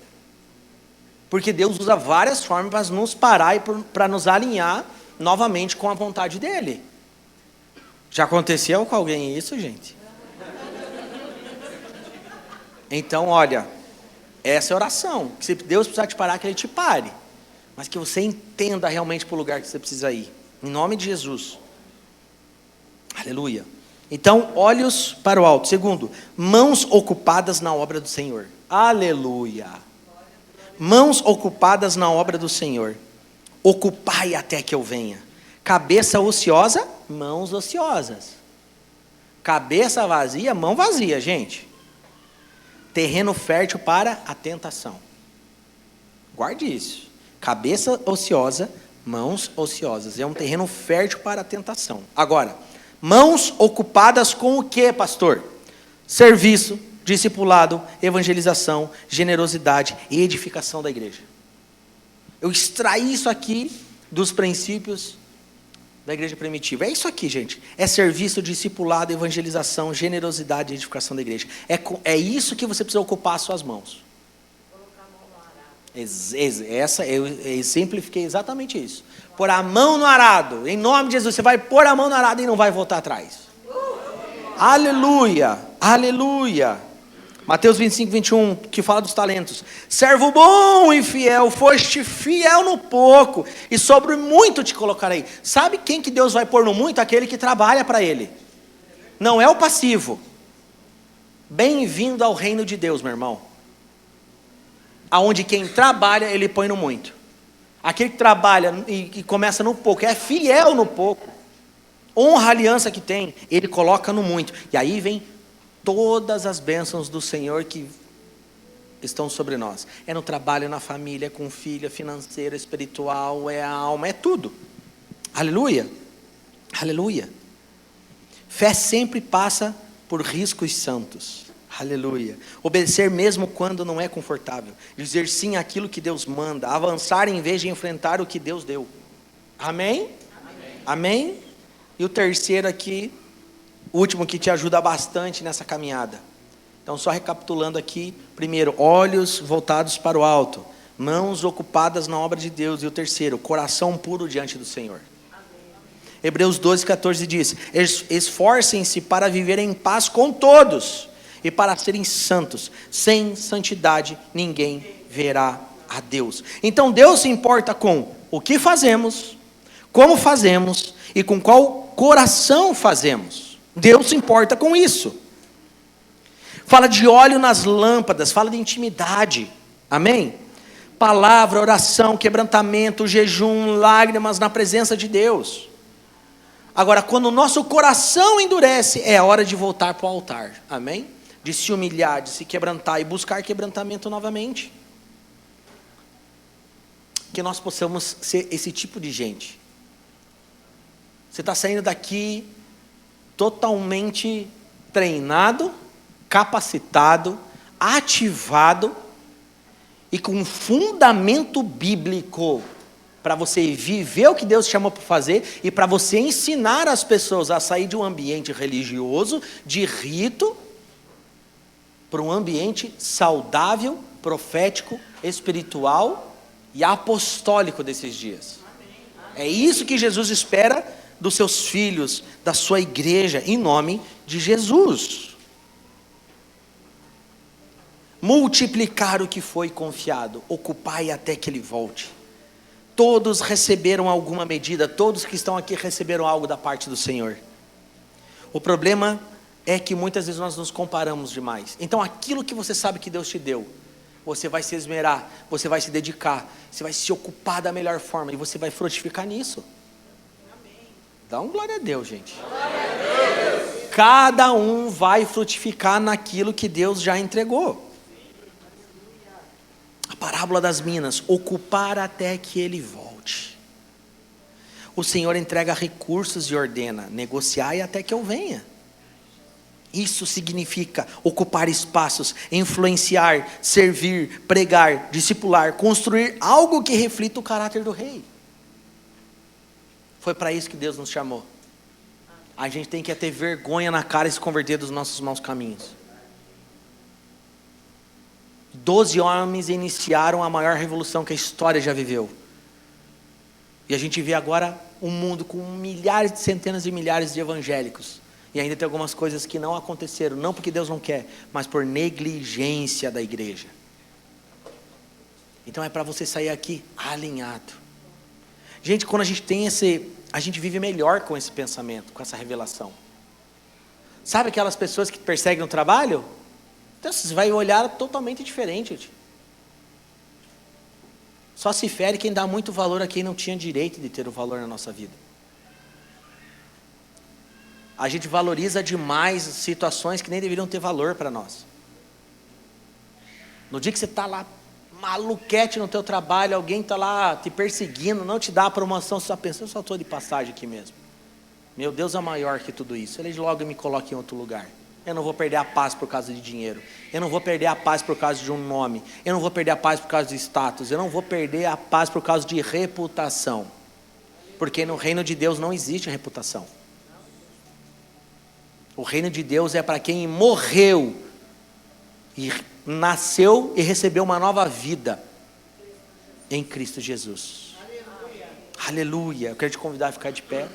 Porque Deus usa várias formas para nos parar e para nos alinhar novamente com a vontade dEle. Já aconteceu com alguém isso, gente? Então, olha, essa é a oração. Que se Deus precisar te parar, que Ele te pare. Mas que você entenda realmente para o lugar que você precisa ir. Em nome de Jesus. Aleluia. Então, olhos para o alto. Segundo, mãos ocupadas na obra do Senhor. Aleluia. Mãos ocupadas na obra do Senhor. Ocupai até que eu venha. Cabeça ociosa, mãos ociosas. Cabeça vazia, mão vazia, gente. Terreno fértil para a tentação. Guarde isso. Cabeça ociosa, mãos ociosas. É um terreno fértil para a tentação. Agora, mãos ocupadas com o que, pastor? Serviço, discipulado, evangelização, generosidade e edificação da igreja. Eu extraí isso aqui dos princípios da igreja primitiva. É isso aqui, gente. É serviço, discipulado, evangelização, generosidade e edificação da igreja. É isso que você precisa ocupar as suas mãos. Essa eu exemplifiquei exatamente isso. Pôr a mão no arado, em nome de Jesus, você vai pôr a mão no arado e não vai voltar atrás. Aleluia, aleluia. Mateus 25, 21, que fala dos talentos. Servo bom e fiel, foste fiel no pouco, e sobre muito te colocarei. Sabe quem que Deus vai pôr no muito? Aquele que trabalha para Ele. Não é o passivo. Bem-vindo ao reino de Deus, meu irmão. Aonde quem trabalha, Ele põe no muito. Aquele que trabalha e começa no pouco, é fiel no pouco, honra a aliança que tem, Ele coloca no muito. E aí vem todas as bênçãos do Senhor que estão sobre nós. É no trabalho, na família, com filho, financeira, espiritual, é a alma, é tudo. Aleluia, aleluia. Fé sempre passa por riscos santos. Aleluia. Obedecer mesmo quando não é confortável. Dizer sim àquilo que Deus manda. Avançar em vez de enfrentar o que Deus deu. Amém? Amém. Amém? E o terceiro aqui, o último que te ajuda bastante nessa caminhada. Então, só recapitulando aqui. Primeiro, olhos voltados para o alto. Mãos ocupadas na obra de Deus. E o terceiro, coração puro diante do Senhor. Hebreus 12, 14 diz: esforcem-se para viver em paz com todos e para serem santos. Sem santidade ninguém verá a Deus. Então Deus se importa com o que fazemos, como fazemos e com qual coração fazemos. Deus se importa com isso. Fala de óleo nas lâmpadas, fala de intimidade. Amém? Palavra, oração, quebrantamento, jejum, lágrimas na presença de Deus. Agora, quando o nosso coração endurece, é hora de voltar para o altar. Amém? De se humilhar, de se quebrantar e buscar quebrantamento novamente. Que nós possamos ser esse tipo de gente. Você está saindo daqui totalmente treinado, capacitado, ativado e com um fundamento bíblico para você viver o que Deus chamou para fazer e para você ensinar as pessoas a sair de um ambiente religioso, de rito, para um ambiente saudável, profético, espiritual e apostólico desses dias. É isso que Jesus espera dos seus filhos, da sua igreja, em nome de Jesus. Multiplicar o que foi confiado, ocupai até que Ele volte. Todos receberam alguma medida, todos que estão aqui receberam algo da parte do Senhor. O problema é que muitas vezes nós nos comparamos demais. Então aquilo que você sabe que Deus te deu, você vai se esmerar, você vai se dedicar, você vai se ocupar da melhor forma e você vai frutificar nisso. Dá um glória a Deus, gente. Cada um vai frutificar naquilo que Deus já entregou. A parábola das minas, ocupar até que Ele volte. O Senhor entrega recursos e ordena, negociai até que eu venha. Isso significa ocupar espaços, influenciar, servir, pregar, discipular, construir algo que reflita o caráter do rei. Foi para isso que Deus nos chamou. A gente tem que ter vergonha na cara e se converter dos nossos maus caminhos. 12 homens iniciaram a maior revolução que a história já viveu. E a gente vê agora um mundo com milhares, centenas de milhares de evangélicos. E ainda tem algumas coisas que não aconteceram, não porque Deus não quer, mas por negligência da igreja. Então é para você sair aqui alinhado. Gente, quando a gente tem a gente vive melhor com esse pensamento, com essa revelação. Sabe aquelas pessoas que perseguem no trabalho? Então você vai olhar totalmente diferente. Gente. Só se fere quem dá muito valor a quem não tinha direito de ter o valor na nossa vida. A gente valoriza demais situações que nem deveriam ter valor para nós. No dia que você está lá maluquete no teu trabalho, alguém está lá te perseguindo, não te dá a promoção, você só pensa, eu só estou de passagem aqui mesmo. Meu Deus é maior que tudo isso. Ele logo me coloca em outro lugar. Eu não vou perder a paz por causa de dinheiro. Eu não vou perder a paz por causa de um nome. Eu não vou perder a paz por causa de status. Eu não vou perder a paz por causa de reputação. Porque no reino de Deus não existe reputação. O reino de Deus é para quem morreu e nasceu e recebeu uma nova vida. em Cristo Jesus. Aleluia. Eu quero te convidar a ficar de pé.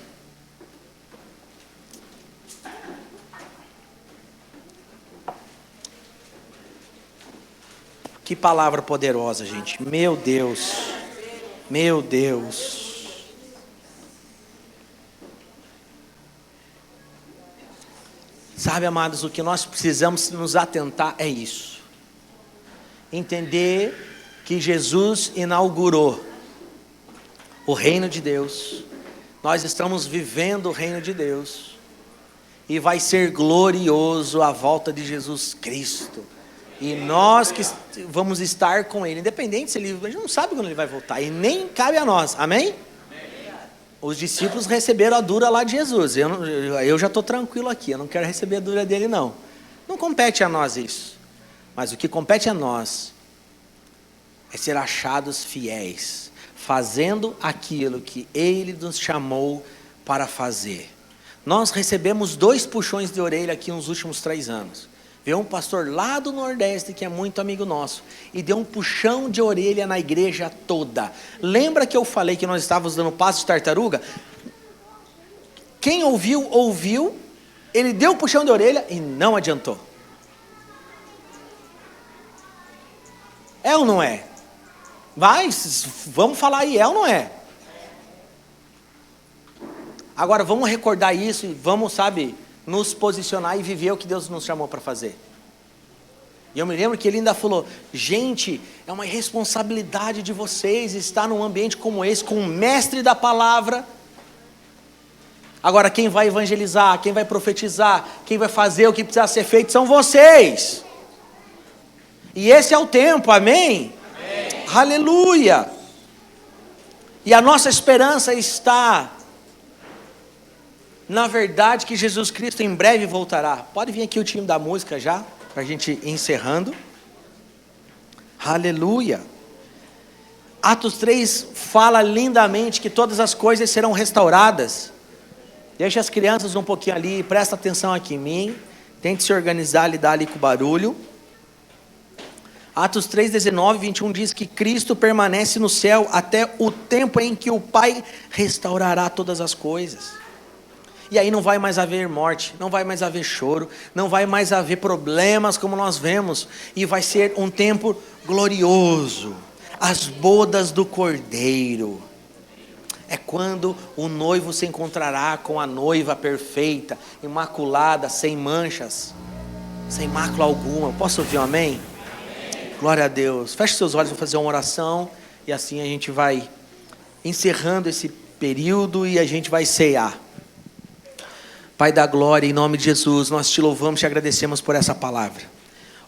Que palavra poderosa, gente. Meu Deus. Meu Deus. Sabe, amados, o que nós precisamos nos atentar é isso. Entender que Jesus inaugurou o reino de Deus. Nós estamos vivendo o reino de Deus. E vai ser glorioso a volta de Jesus Cristo. E nós que vamos estar com Ele, independente se Ele, a gente não sabe quando Ele vai voltar, e nem cabe a nós, amém? Os discípulos receberam a dura lá de Jesus, eu já estou tranquilo aqui, eu não quero receber a dura dele não. Não compete a nós isso, mas o que compete a nós é ser achados fiéis, fazendo aquilo que Ele nos chamou para fazer. Nós recebemos 2 puxões de orelha aqui nos últimos 3 anos. Veio um pastor lá do Nordeste, que é muito amigo nosso, e deu um puxão de orelha na igreja toda. Lembra que eu falei que nós estávamos dando passo de tartaruga? Quem ouviu, ouviu. Ele deu um puxão de orelha e não adiantou. É ou não é? Vai, vamos falar aí, é ou não é? Agora vamos recordar isso e vamos, sabe, nos posicionar e viver o que Deus nos chamou para fazer. E eu me lembro que ele ainda falou: gente, é uma irresponsabilidade de vocês estar num ambiente como esse, com o mestre da palavra. Agora quem vai evangelizar, quem vai profetizar, quem vai fazer o que precisa ser feito são vocês. E esse é o tempo, amém? Amém. Aleluia. E a nossa esperança está na verdade que Jesus Cristo em breve voltará. Pode vir aqui o time da música já, para a gente ir encerrando. Aleluia. Atos 3 fala lindamente que todas as coisas serão restauradas. Deixa as crianças um pouquinho ali, presta atenção aqui em mim. Tente se organizar, lidar ali com o barulho. Atos 3, 19, 21 diz que Cristo permanece no céu até o tempo em que o Pai restaurará todas as coisas. E aí não vai mais haver morte, não vai mais haver choro, não vai mais haver problemas como nós vemos. E vai ser um tempo glorioso. As bodas do Cordeiro. É quando o noivo se encontrará com a noiva perfeita, imaculada, sem manchas, sem mácula alguma. Posso ouvir um amém? Amém. Glória a Deus. Feche seus olhos, vou fazer uma oração. E assim a gente vai encerrando esse período e a gente vai ceiar. Pai da glória, em nome de Jesus, nós te louvamos e te agradecemos por essa palavra.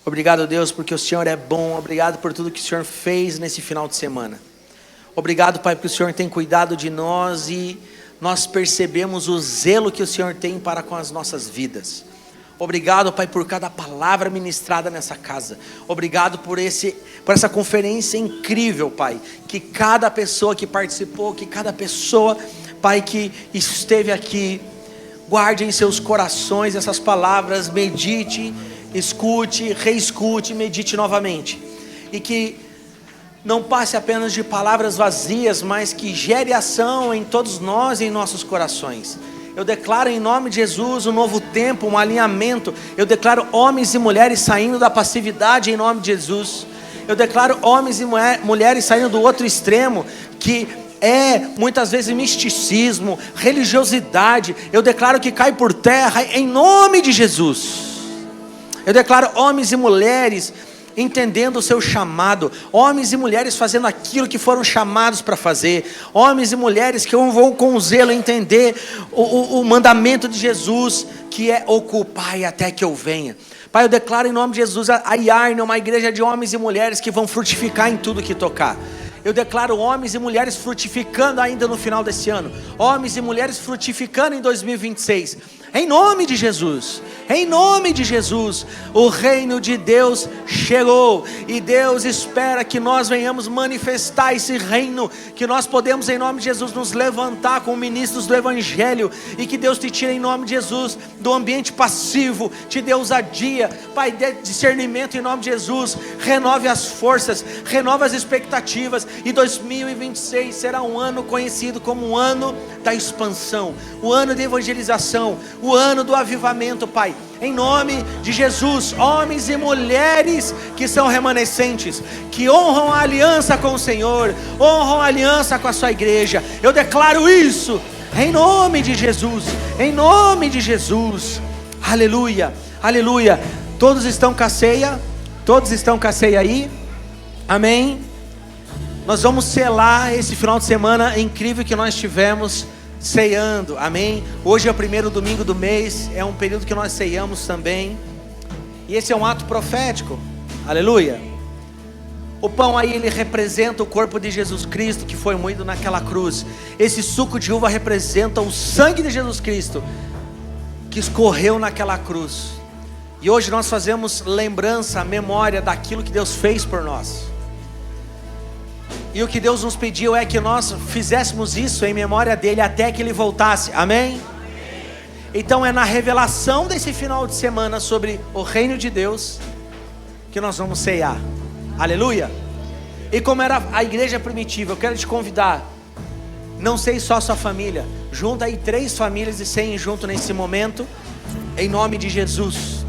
Obrigado, Deus, porque o Senhor é bom. Obrigado por tudo que o Senhor fez nesse final de semana. Obrigado, Pai, porque o Senhor tem cuidado de nós e nós percebemos o zelo que o Senhor tem para com as nossas vidas. Obrigado, Pai, por cada palavra ministrada nessa casa. Obrigado por essa conferência incrível, Pai. Que cada pessoa que participou, que cada pessoa, Pai, que esteve aqui, guarde em seus corações essas palavras, medite, escute, reescute, medite novamente. E que não passe apenas de palavras vazias, mas que gere ação em todos nós e em nossos corações. Eu declaro em nome de Jesus um novo tempo, um alinhamento. Eu declaro homens e mulheres saindo da passividade em nome de Jesus. Eu declaro homens e mulheres saindo do outro extremo, que muitas vezes misticismo, religiosidade. Eu declaro que cai por terra em nome de Jesus. Eu declaro homens e mulheres entendendo o seu chamado, homens e mulheres fazendo aquilo que foram chamados para fazer, homens e mulheres que vão com zelo entender o mandamento de Jesus, que é ocupar até que eu venha. Pai, eu declaro em nome de Jesus a Iarne, uma igreja de homens e mulheres que vão frutificar em tudo que tocar. Eu declaro homens e mulheres frutificando ainda no final desse ano, homens e mulheres frutificando em 2026, Em nome de Jesus, em nome de Jesus, o reino de Deus chegou, e Deus espera que nós venhamos manifestar esse reino, que nós podemos em nome de Jesus nos levantar como ministros do Evangelho, e que Deus te tire em nome de Jesus do ambiente passivo, te dê ousadia, Pai, dê discernimento em nome de Jesus, renove as forças, renove as expectativas, e 2026 será um ano conhecido como um ano da expansão, o ano de evangelização, o ano do avivamento, Pai. Em nome de Jesus, homens e mulheres que são remanescentes, que honram a aliança com o Senhor, honram a aliança com a sua igreja, eu declaro isso, em nome de Jesus, em nome de Jesus, aleluia, aleluia. Todos estão com a ceia? Todos estão com a ceia aí? Amém? Nós vamos selar esse final de semana incrível que nós tivemos ceando, amém? Hoje é o primeiro domingo do mês, é um período que nós ceiamos também, e esse é um ato profético, aleluia. O pão aí, ele representa o corpo de Jesus Cristo, que foi moído naquela cruz. Esse suco de uva representa o sangue de Jesus Cristo, que escorreu naquela cruz, e hoje nós fazemos lembrança, memória daquilo que Deus fez por nós. E o que Deus nos pediu é que nós fizéssemos isso em memória dele até que ele voltasse, amém? Então é na revelação desse final de semana sobre o reino de Deus que nós vamos ceiar, aleluia. E como era a igreja primitiva, eu quero te convidar, não sei só a sua família, junta aí 3 famílias e ceiem junto nesse momento, em nome de Jesus.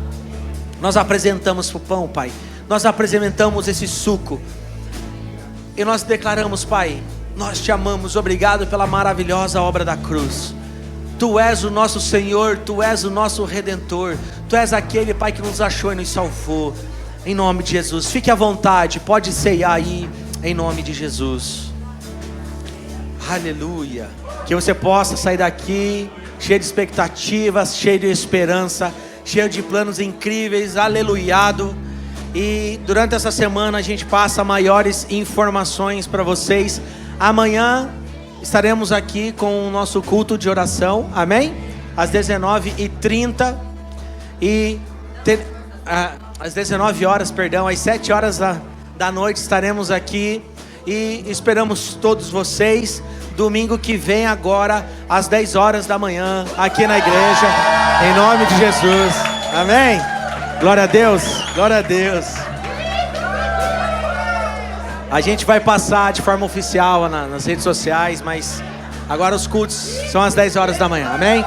Nós apresentamos o pão, Pai, nós apresentamos esse suco, e nós declaramos, Pai, nós te amamos, obrigado pela maravilhosa obra da cruz. Tu és o nosso Senhor, Tu és o nosso Redentor, Tu és aquele, Pai, que nos achou e nos salvou. Em nome de Jesus, fique à vontade, pode ceiar aí, em nome de Jesus. Aleluia. Que você possa sair daqui cheio de expectativas, cheio de esperança, cheio de planos incríveis, aleluiado. E durante essa semana a gente passa maiores informações para vocês. Amanhã estaremos aqui com o nosso culto de oração, amém? Às 19h30 às 19 horas, perdão, às 7 horas da noite estaremos aqui e esperamos todos vocês. Domingo que vem agora às 10 horas da manhã aqui na igreja, em nome de Jesus, amém? Glória a Deus, glória a Deus. A gente vai passar de forma oficial nas redes sociais, mas agora os cultos são às 10 horas da manhã, amém?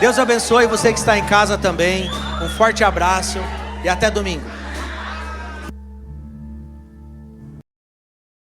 Deus abençoe você que está em casa também. Um forte abraço e até domingo.